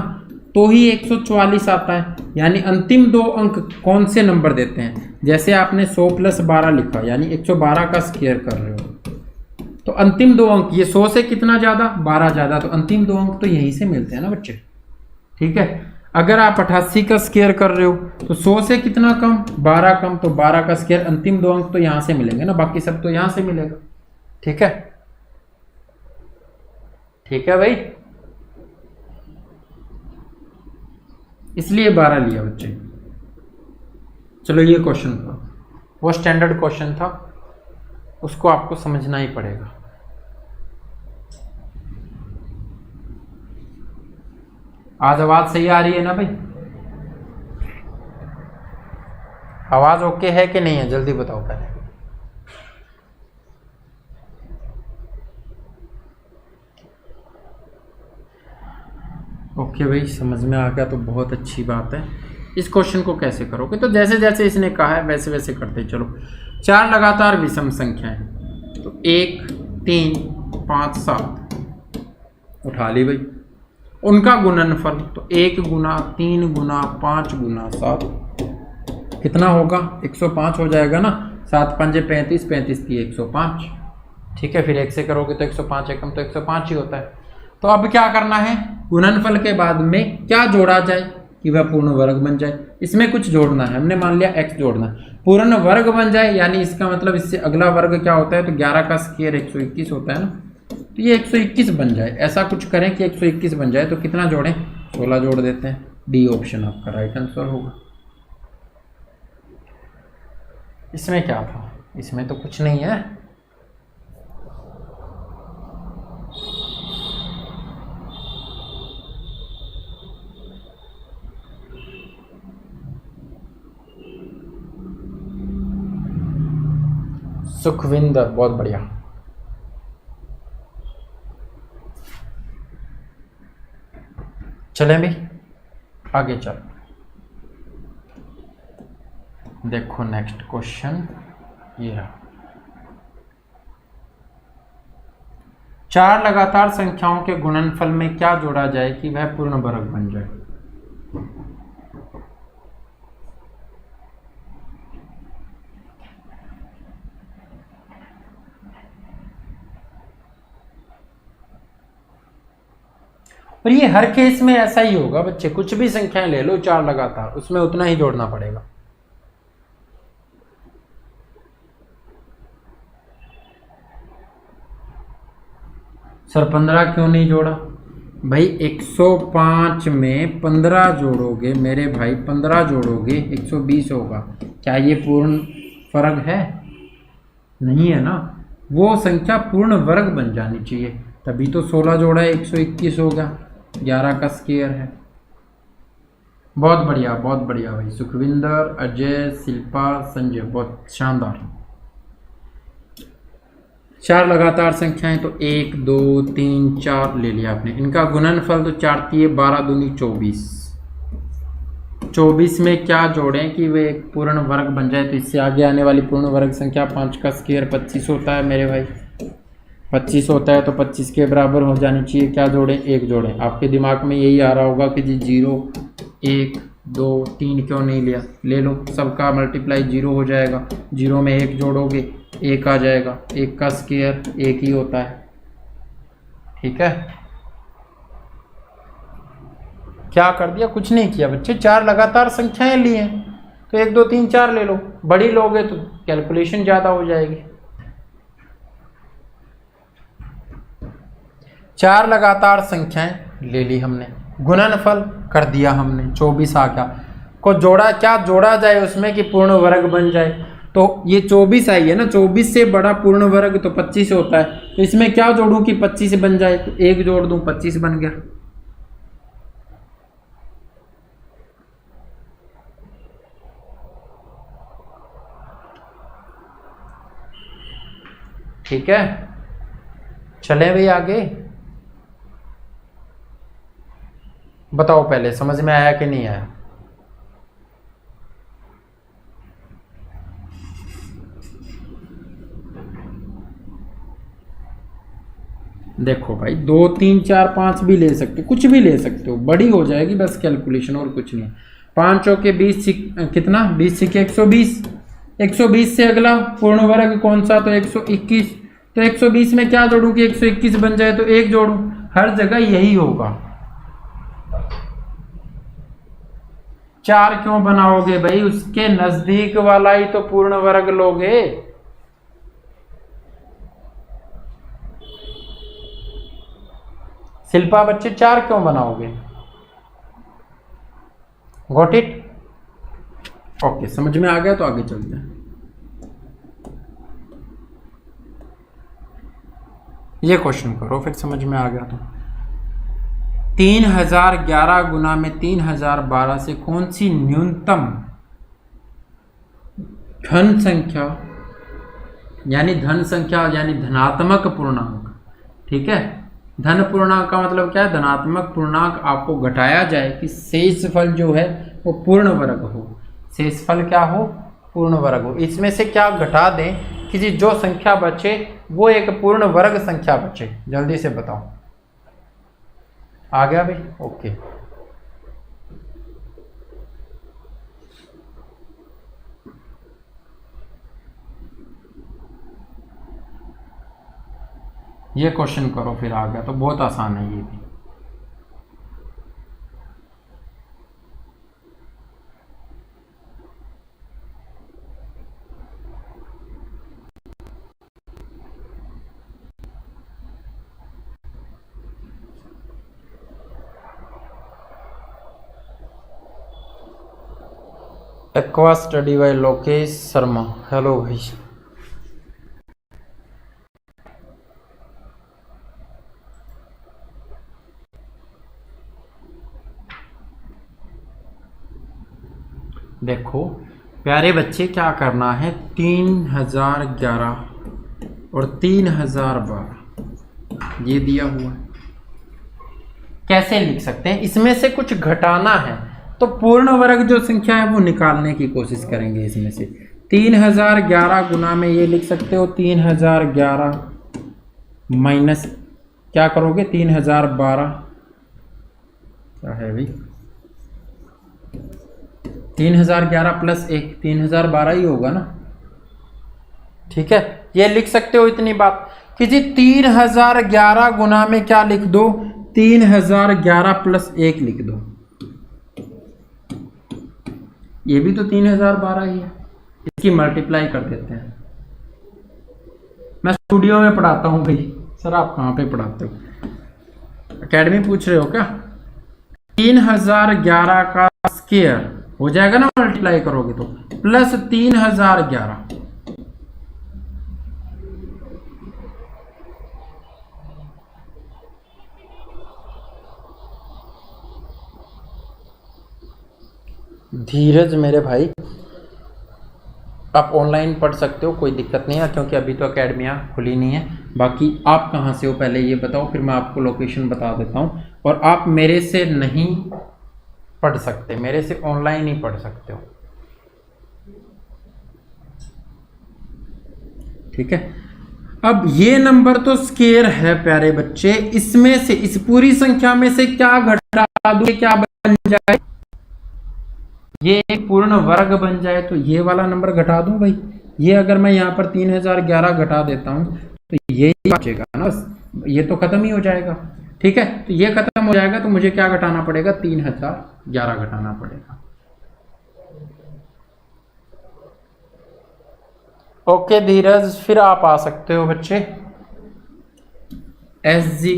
Speaker 1: तो ही 144 आता है। यानी अंतिम दो अंक कौन से नंबर देते हैं? जैसे आपने 100 + 12 लिखा, यानी 112 का स्क्वायर कर रहे हो, तो अंतिम दो अंक ये 100 से कितना ज़्यादा? 12 ज़्यादा, तो अंतिम दो अंक तो यहीं से मिलते हैं ना बच्चे। ठीक है, अगर आप 88 का स्क्वायर कर रहे हो तो 100 से कितना कम? 12 कम, तो 12 का स्क्वायर, अंतिम दो अंक तो यहाँ से मिलेंगे ना, बाकी सब तो यहाँ से मिलेगा। ठीक है, ठीक है भाई, इसलिए 12 लिया बच्चे। चलो ये क्वेश्चन था, वो स्टैंडर्ड क्वेश्चन था, उसको आपको समझना ही पड़ेगा। आज आवाज सही आ रही है ना भाई? आवाज ओके है कि नहीं है? जल्दी बताओ पहले। ओके भाई, समझ में आ गया तो बहुत अच्छी बात है। इस क्वेश्चन को कैसे करोगे? तो जैसे जैसे इसने कहा है वैसे वैसे करते चलो। 4 लगातार विषम संख्याएं, तो 1 3 5 7 उठा ली भाई। उनका गुणनफल, तो 1 गुना 3 गुना 5 गुना 7 कितना होगा? 105 हो जाएगा ना। 7 5 35, 35 3 105। ठीक है, फिर 1 से करोगे तो 105 एकम तो 105 ही होता है। तो अब क्या करना है? गुणनफल के बाद में क्या जोड़ा जाए कि वह पूर्ण वर्ग बन जाए? इसमें कुछ जोड़ना है, हमने मान लिया x जोड़ना है, पूर्ण वर्ग बन जाए, यानी इसका मतलब इससे अगला वर्ग क्या होता है? तो 11 का स्क्वायर 121 होता है ना, तो ये 121 बन जाए। ऐसा कुछ करें कि 121 बन जाए, तो कितना जोड़ें? 16 जोड़ देते हैं। डी ऑप्शन आपका राइट आंसर होगा। इसमें क्या था? इसमें तो कुछ नहीं है। सुखविंदर, बहुत बढ़िया। चलें भाई आगे चल। देखो नेक्स्ट क्वेश्चन ये है। 4 लगातार संख्याओं के गुणनफल में क्या जोड़ा जाए कि वह पूर्ण वर्ग बन जाए? और ये हर केस में ऐसा ही होगा बच्चे, कुछ भी संख्याएं ले लो 4 लगातार, उसमें उतना ही जोड़ना पड़ेगा। सर 15 क्यों नहीं जोड़ा? भाई 105 में 15 जोड़ोगे मेरे भाई, 15 जोड़ोगे 120 होगा। क्या ये पूर्ण वर्ग है? नहीं है ना। वो संख्या पूर्ण वर्ग बन जानी चाहिए, तभी तो 16 जोड़ा है 121 होगा। 11 का स्क्वायर है। बहुत बढ़िया, बहुत बढ़िया भाई। सुखविंदर, अजय, शिल्पा, संजय, बहुत शानदार। 4 लगातार संख्याएं, तो 1 2 3 4 ले लिया आपने। इनका गुणनफल तो 4 3 12 दूनी 24। 24 में क्या जोड़ें कि वे एक पूर्ण वर्ग बन जाए? तो इससे आगे आने वाली पूर्ण वर्ग संख्या 5 का स्क्वायर 25 होता है मेरे भाई। 25 होता है तो 25 के बराबर हो जानी चाहिए। क्या जोड़ें? 1 जोड़ें। आपके दिमाग में यही आ रहा होगा कि जी 0 1 2 3 क्यों नहीं लिया? ले लो, सबका मल्टीप्लाई 0 हो जाएगा। 0 में 1 जोड़ोगे 1 आ जाएगा। 1 का स्क्वायर 1 ही होता है। ठीक है, क्या कर दिया? कुछ नहीं किया बच्चे। 4 लगातार संख्याएं ली हैं तो 1 2 3 4 ले लो। बड़ी लोगे तो कैलकुलेशन ज़्यादा हो जाएगी। 4 लगातार संख्याएं ले ली हमने, गुणनफल कर दिया हमने, 24 आ गया। को जोड़ा, क्या जोड़ा जाए उसमें कि पूर्ण वर्ग बन जाए? तो ये 24 आई है ना, 24 से बड़ा पूर्ण वर्ग तो 25 होता है। तो इसमें क्या जोड़ूं कि 25 बन जाए? तो 1 जोड़ दूं, 25 बन गया। ठीक है, चलें भाई आगे। बताओ पहले समझ में आया कि नहीं आया? देखो भाई 2 3 4 5 भी ले सकते हो, कुछ भी ले सकते हो, बड़ी हो जाएगी बस कैलकुलेशन, और कुछ नहीं। 5 चौके 20 कितना, 20 सिक्के 120। 120 से अगला पूर्ण वर्ग कौन सा, तो 121। तो 120 में क्या जोड़ूं कि 121 बन जाए, तो 1 जोड़ूं। हर जगह यही होगा। 4 क्यों बनाओगे भाई, उसके नजदीक वाला ही तो पूर्ण वर्ग लोगे। शिल्पा बच्चे 4 क्यों बनाओगे? Got it? ओके, समझ में आ गया तो आगे चलते हैं। ये क्वेश्चन करो फिर समझ में आ गया तो। 3011 गुना में 3012 से कौन सी न्यूनतम धन संख्या यानी धनात्मक पूर्णांक, ठीक है, धन पूर्णांक का मतलब क्या है, धनात्मक पूर्णांक आपको घटाया जाए कि शेषफल जो है वो पूर्ण वर्ग हो। शेषफल क्या हो, पूर्ण वर्ग हो। इसमें से क्या घटा दें कि जो संख्या बचे वो एक पूर्ण वर्ग संख्या बचे। जल्दी से बताओ, आ गया भाई? ओके, ये क्वेश्चन करो फिर आ गया तो, बहुत आसान है ये भी। Aqua study by Lokesh Sharma, hello भाई। देखो प्यारे बच्चे, क्या करना है, 3011 और 3012 ये दिया हुआ है। कैसे लिख सकते हैं, इसमें से कुछ घटाना है तो पूर्ण वर्ग जो संख्या है वो निकालने की कोशिश करेंगे। इसमें से 3011 गुना में ये लिख सकते हो 3011 माइनस क्या करोगे, 3012 क्या है भाई, 3011 प्लस 1 3012 ही होगा ना, ठीक है। ये लिख सकते हो इतनी बात कि जी 3011 गुना में क्या लिख दो, 3011 प्लस 1 लिख दो। ये भी तो 3012 ही है, इसकी मल्टीप्लाई कर देते हैं। मैं स्टूडियो में पढ़ाता हूँ भाई। सर आप कहाँ पे पढ़ाते हो, एकेडमी पूछ रहे हो क्या? 3011 का स्क्वायर हो जाएगा ना, मल्टीप्लाई करोगे तो, प्लस 3011 धीरज मेरे भाई, आप ऑनलाइन पढ़ सकते हो, कोई दिक्कत नहीं है, क्योंकि अभी तो अकेडमियाँ खुली नहीं है। बाकी आप कहाँ से हो पहले ये बताओ, फिर मैं आपको लोकेशन बता देता हूँ। और आप मेरे से नहीं पढ़ सकते, मेरे से ऑनलाइन ही पढ़ सकते हो, ठीक है। अब ये नंबर तो स्क्वायर है प्यारे बच्चे, इसमें से इस पूरी संख्या में से क्या घटा दूं, क्या बन जाए, ये एक पूर्ण वर्ग बन जाए तो ये वाला नंबर घटा दूं भाई। ये अगर मैं यहाँ पर 3011 घटा देता हूँ तो ये बचेगा ना, बस ये तो खत्म ही हो जाएगा, ठीक है। तो ये खत्म हो जाएगा तो मुझे क्या घटाना पड़ेगा, 3011 घटाना पड़ेगा। ओके धीरज, फिर आप आ सकते हो बच्चे। SG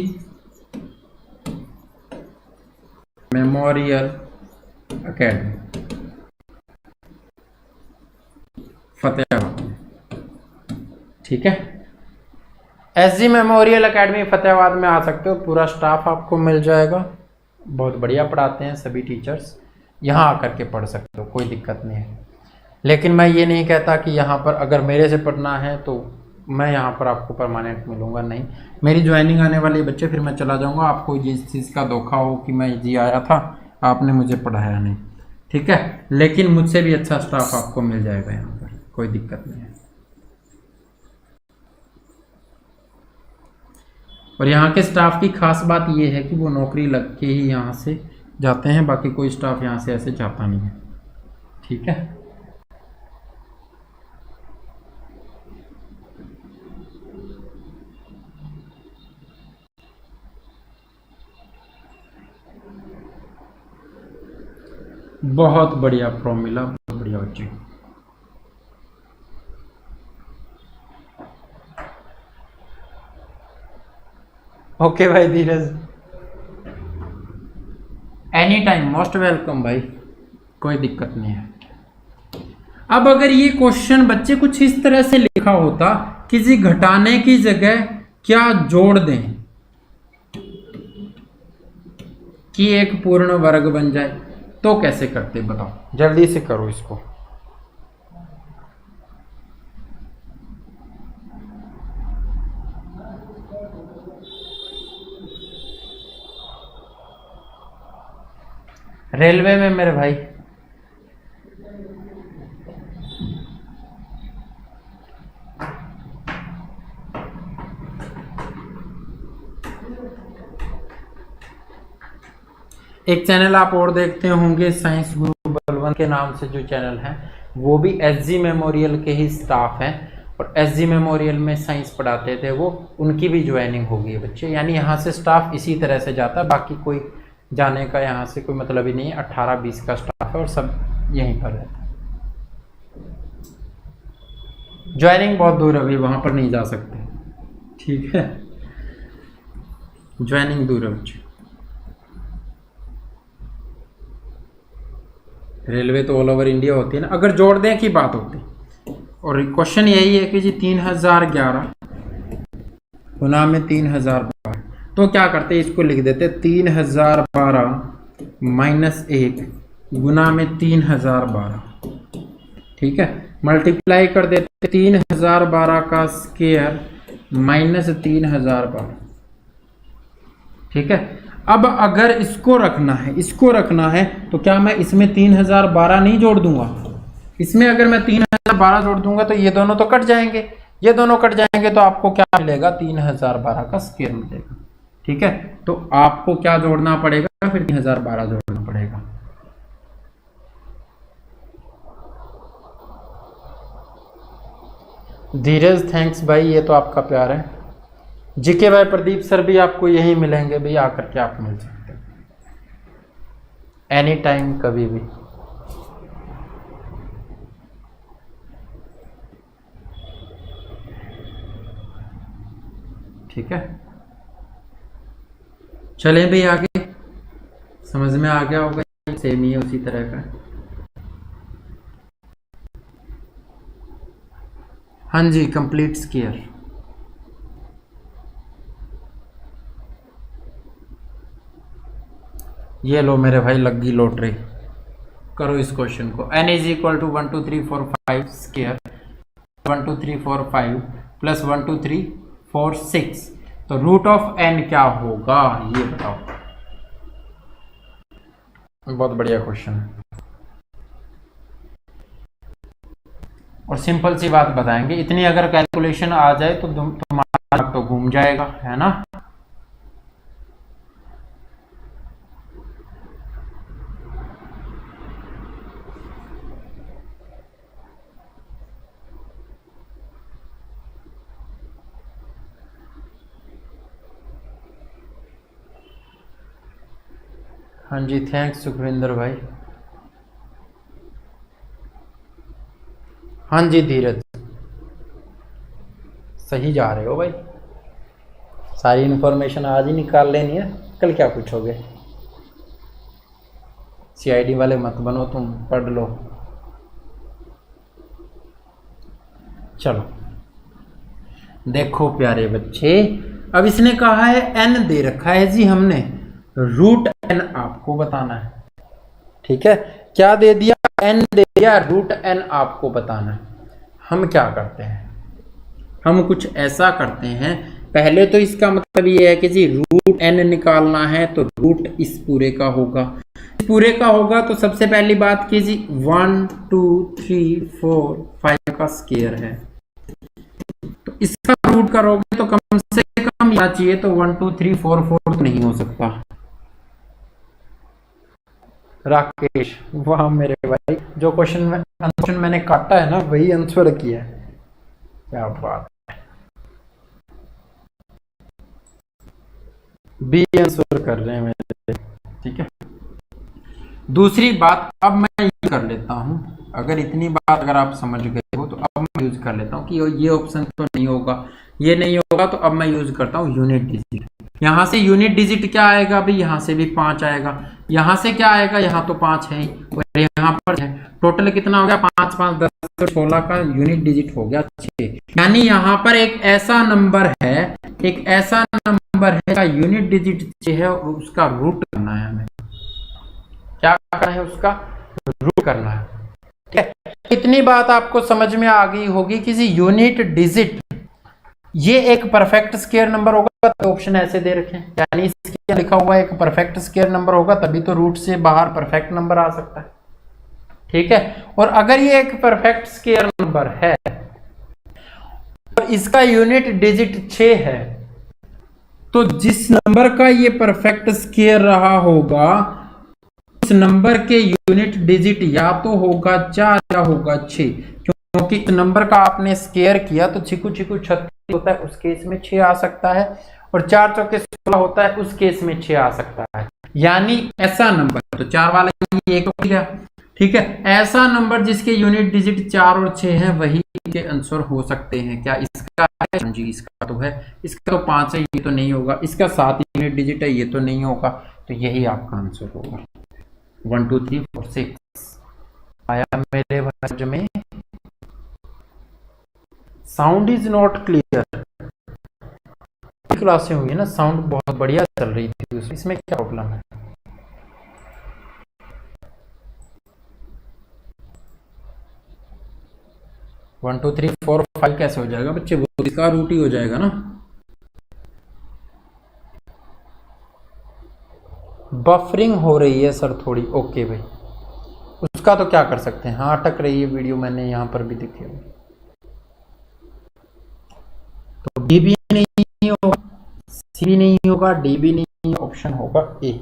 Speaker 1: मेमोरियल एकेडमी फतेहाबाद, ठीक है। SG मेमोरियल एकेडमी फतेहाबाद में आ सकते हो, पूरा स्टाफ आपको मिल जाएगा, बहुत बढ़िया पढ़ाते हैं सभी टीचर्स। यहाँ आकर के पढ़ सकते हो, कोई दिक्कत नहीं है। लेकिन मैं ये नहीं कहता कि यहाँ पर अगर मेरे से पढ़ना है तो मैं यहाँ पर आपको परमानेंट मिलूंगा नहीं, मेरी ज्वाइनिंग आने वाली बच्चे, फिर मैं चला जाऊँगा। आपको जिस चीज़ का धोखा हो कि मैं जी आया था, आपने मुझे पढ़ाया नहीं, ठीक है, लेकिन मुझसे भी अच्छा स्टाफ आपको मिल जाएगा यहाँ पर, कोई दिक्कत नहीं है। और यहाँ के स्टाफ की खास बात ये है कि वो नौकरी लग के ही यहाँ से जाते हैं, बाकी कोई स्टाफ यहाँ से ऐसे जाता नहीं है, ठीक है। बहुत बढ़िया फॉर्मूला, बहुत बढ़िया बच्चे। ओके भाई धीरज, एनी टाइम मोस्ट वेलकम भाई, कोई दिक्कत नहीं है। अब अगर ये क्वेश्चन बच्चे कुछ इस तरह से लिखा होता, किसी घटाने की जगह क्या जोड़ दें कि एक पूर्ण वर्ग बन जाए, तो कैसे करते बताओ, जल्दी से करो इसको। रेलवे में मेरे भाई, एक चैनल आप और देखते होंगे साइंस गुरु बलवंत के नाम से जो चैनल है, वो भी एसजी मेमोरियल के ही स्टाफ हैं, और एसजी मेमोरियल में साइंस पढ़ाते थे वो, उनकी भी ज्वाइनिंग होगी बच्चे। यानी यहाँ से स्टाफ इसी तरह से जाता है, बाकी कोई जाने का यहाँ से कोई मतलब ही नहीं है। 18-20 का स्टाफ है और सब यहीं पर रहता है। ज्वाइनिंग बहुत दूर है अभी, वहाँ पर नहीं जा सकते, ठीक है, ज्वाइनिंग दूर है बच्चे। रेलवे तो ऑल ओवर इंडिया होती है ना, अगर जोड़ दें की बात होती। और क्वेश्चन यही है कि जी 3011 गुना में 3012, तो क्या करते, इसको लिख देते 3012 माइनस 1 गुना में 3012, ठीक है, मल्टीप्लाई कर देते 3012 का स्क्वायर माइनस 3012, ठीक है। अब अगर इसको रखना है, इसको रखना है, तो क्या मैं इसमें 3012 नहीं जोड़ दूंगा? इसमें अगर मैं 3012 जोड़ दूंगा तो ये दोनों तो कट जाएंगे, ये दोनों कट जाएंगे, तो आपको क्या मिलेगा, 3012 का स्क्वायर मिलेगा, ठीक है। तो आपको क्या जोड़ना पड़ेगा, फिर 3012 जोड़ना पड़ेगा। धीरज थैंक्स भाई, ये तो आपका प्यार है। जीके भाई प्रदीप सर भी आपको यही मिलेंगे भाई, आकर के आप मिल सकते हैं एनी टाइम, कभी भी। ठीक है, चलें भाई आगे, समझ में आ गया होगा, सेम ही है उसी तरह का। हाँ जी, कंप्लीट स्क्वायर, ये लो मेरे भाई, लगी लॉटरी। करो इस क्वेश्चन को, n is equal to 1 2 3 4 5 square, 1 2 3 4 5 plus 1 2 3 4 6, तो रूट ऑफ n क्या होगा ये बताओ। बहुत बढ़िया क्वेश्चन है, और सिंपल सी बात बताएंगे, इतनी अगर कैलकुलेशन आ जाए तो तुम्हारा तो घूम जाएगा, है ना। हाँ जी, थैंक्स सुखविंदर भाई। हाँ जी धीरज, सही जा रहे हो भाई, सारी इन्फॉर्मेशन आज ही निकाल लेनी है, कल क्या पूछोगे। सीआईडी वाले मत बनो तुम, पढ़ लो। चलो देखो प्यारे बच्चे, अब इसने कहा है n दे रखा है जी हमने, रूट n आपको बताना है, ठीक है। क्या दे दिया, n दे दिया, रूट n आपको बताना है। हम क्या करते हैं, हम कुछ ऐसा करते हैं, पहले तो इसका मतलब ये है कि जी रूट n निकालना है तो रूट इस पूरे का होगा, इस पूरे का होगा तो सबसे पहली बात की जी 1 2 3 4 5 का स्क्वायर है, तो इसका रूट करोगे तो कम से कम यहाँ चाहिए तो 1 2 3 4 4 तो नहीं हो सकता। राकेश, वाह मेरे भाई, जो क्वेश्चन मैंने काटा है ना वही आंसर किया है, क्या बात है, बी आंसर कर रहे हैं मेरे, ठीक है। दूसरी बात अब मैं ये कर लेता हूं, अगर इतनी बात अगर आप समझ गए हो तो अब मैं यूज कर लेता हूं कि ये ऑप्शन तो नहीं होगा, ये नहीं होगा, तो अब मैं यूज करता हूं यूनिट डिजिट। यहाँ से यूनिट डिजिट क्या आएगा भाई, यहाँ से भी 5 आएगा, यहाँ से क्या आएगा, यहाँ तो 5 है और यहाँ पर है, टोटल कितना हो गया 5 5 10 16 का यूनिट डिजिट हो गया 6। यानी यहाँ पर एक ऐसा नंबर है, एक ऐसा नंबर है का यूनिट डिजिट 6 है और उसका रूट करना है हमें, क्या करना है, उसका रूट करना है, ठीक है। इतनी बात आपको समझ में आ गई होगी कि जी यूनिट डिजिट ये एक परफेक्ट स्क्वायर नंबर होगा, तो ऑप्शन ऐसे दे रखे हैं, यानी इसके लिखा हुआ एक परफेक्ट स्क्वायर नंबर होगा तभी तो रूट से बाहर परफेक्ट नंबर आ सकता है, ठीक है। और अगर ये एक परफेक्ट स्क्वायर नंबर है और इसका यूनिट डिजिट 6 है, तो जिस नंबर का ये परफेक्ट स्क्वायर रहा होगा उस नंबर के यूनिट डिजिट या तो होगा 4 या होगा 6, क्योंकि इस नंबर का आपने स्क्वायर किया तो छिकू छिकू 36 होता है, उस केस में 6 आ सकता है, और 4 चौके 16 होता है, उस केस में 6 आ सकता है। यानी ऐसा नंबर, तो 4 वाला ये एक हो गया, ठीक है, ऐसा नंबर जिसके यूनिट डिजिट 4 और 6 है वही के आंसर हो सकते हैं। क्या इसका है जी, इसका तो है, इसका तो 5 है, ये तो नहीं होगा, इसका 7 यूनिट डिजिट है, ये तो नहीं होगा, तो यही आपका आंसर होगा। 1 2 3 4 6 आया मेरे समझ में। साउंड इज नॉट क्लियर, क्लासें हुई ना, साउंड बहुत बढ़िया चल रही थी, इसमें क्या प्रॉब्लम है? One two three four five कैसे हो जाएगा बच्चे, वो इसका रूट ही हो जाएगा ना। बफरिंग हो रही है सर थोड़ी, ओके भाई, उसका तो क्या कर सकते हैं, हाँ अटक रही है वीडियो, मैंने यहाँ पर भी दिखे, तो बी भी नहीं होगा, सी भी नहीं होगा, डी भी नहीं, ऑप्शन होगा ए।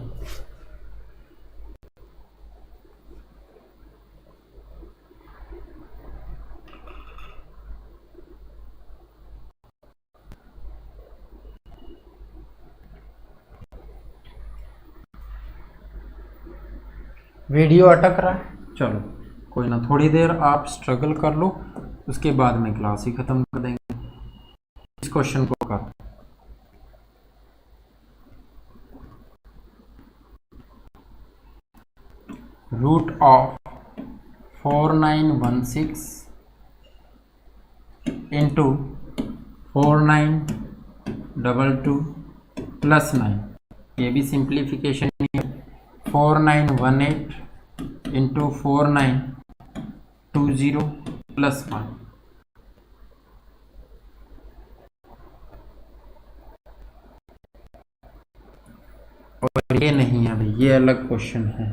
Speaker 1: वीडियो अटक रहा है, चलो कोई ना, थोड़ी देर आप स्ट्रगल कर लो, उसके बाद में क्लास ही खत्म कर देंगे। इस क्वेश्चन को कर, रूट ऑफ 4916 इंटू 4922 प्लस 9, ये भी सिंप्लीफिकेशन है, 4918 इंटू 4920 प्लस 1। और ये नहीं है भाई, ये अलग क्वेश्चन है,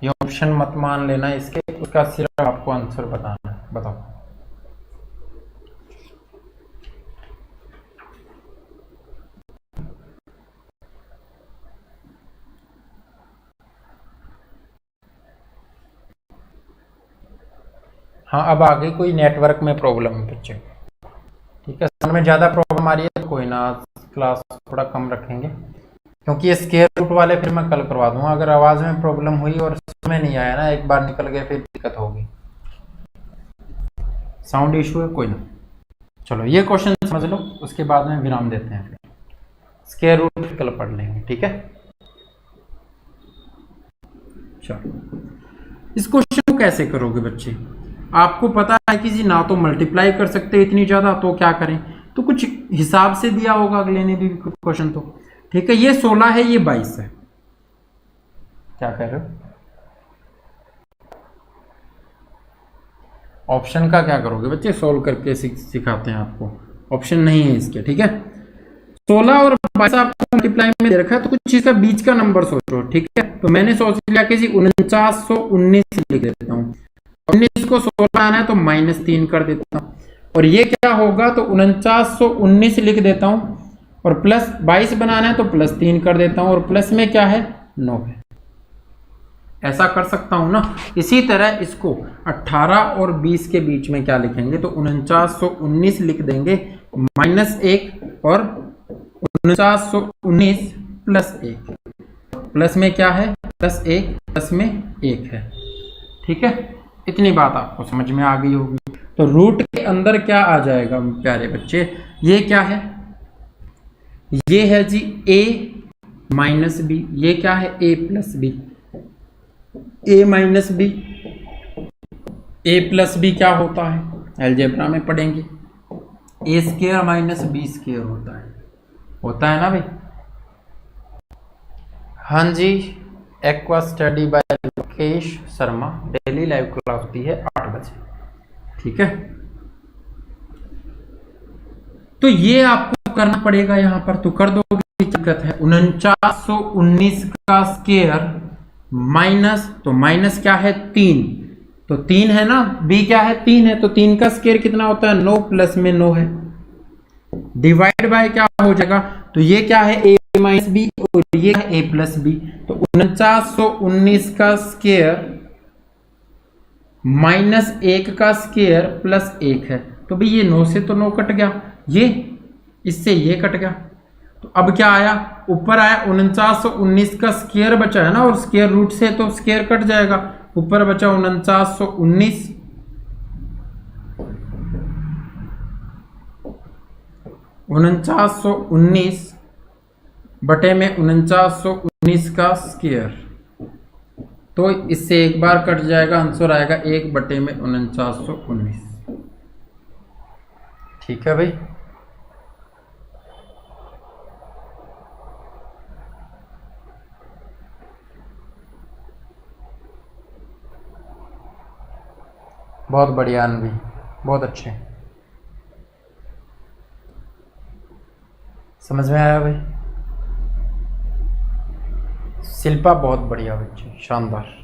Speaker 1: ये ऑप्शन मत मान लेना इसके, उसका सिर्फ आपको आंसर बताना है, बताओ। हाँ अब आगे कोई नेटवर्क में प्रॉब्लम है बच्चे, ठीक है, समझ में ज़्यादा प्रॉब्लम आ रही है तो कोई ना, क्लास थोड़ा कम रखेंगे, क्योंकि ये स्क्वायर रूट वाले फिर मैं कल करवा दूंगा। अगर आवाज़ में प्रॉब्लम हुई और समझ नहीं आया ना, एक बार निकल गए फिर दिक्कत होगी, साउंड इशू है, कोई ना। चलो ये क्वेश्चन समझ लो, उसके बाद में विराम देते हैं, फिर स्क्वायर रूट कल पढ़ लेंगे, ठीक है। चलो इस क्वेश्चन को कैसे करोगे बच्चे, आपको पता है कि जी ना तो मल्टीप्लाई कर सकते इतनी ज़्यादा, तो क्या करें, तो कुछ हिसाब से दिया होगा अगले ने भी क्वेश्चन, तो ठीक है, ये 16 है, ये 22 है, क्या कह रहे हो, ऑप्शन का क्या करोगे बच्चे, सोल्व करके सिखाते हैं आपको, ऑप्शन नहीं है इसके, ठीक है। 16 और 22 आपको मल्टीप्लाई में दे रखा है, तो कुछ इसका बीच का नंबर सोचो, ठीक है। तो मैंने सोच लिया कि जी 4919 लिख देता हूँ, 19 को 16 आना है तो -3 कर देता हूँ, और ये क्या होगा तो 4919 लिख देता हूँ, और प्लस 22 बनाना है तो +3 कर देता हूँ, और प्लस में क्या है 9 है। ऐसा कर सकता हूं ना। इसी तरह इसको 18 और 20 के बीच में क्या लिखेंगे, तो 4919 लिख देंगे, -1 और 4919 +1, प्लस में क्या है +1, प्लस में 1 है, ठीक है। इतनी बात आपको समझ में आ गई होगी। तो रूट के अंदर क्या आ जाएगा प्यारे बच्चे, ये क्या है, ये है जी a माइनस बी, ये क्या है a plus b, a minus b, a plus b क्या होता है, अलजेब्रा में पढ़ेंगे, a² माइनस b² होता है ना भाई। हाँ जी, Aqua study by Lokesh Sharma, daily live class होती है 8 बजे, ठीक है। तो ये आपको करना पड़ेगा यहाँ पर, तो कर दोगे, दिक्कत है। 4919 का स्क्वायर माइनस, तो माइनस क्या है 3, तो 3 है ना, b क्या है 3 है, तो 3 का स्क्वायर कितना होता है 9, प्लस में 9 है, डिवाइड बाय क्या हो जाएगा, तो ये क्या है a माइनस बी और ये है a प्लस बी, तो 4919 का स्क्वायर -1 का स्क्वायर +1 है, तो भाई ये 9 से तो 9 कट गया, ये इससे ये कट गया, तो अब क्या आया, ऊपर आया 4919 का स्क्वायर बचा है ना, और स्क्वायर रूट से तो स्क्वायर कट जाएगा, ऊपर बचा 4919, बटे में 4919 का स्क्वायर, तो इससे एक बार कट जाएगा, आंसर आएगा 1 बटे में 4919, ठीक है भाई। बहुत बढ़िया अनवी, बहुत अच्छे, समझ में आया भाई। शिल्पा बहुत बढ़िया बच्चे, शानदार।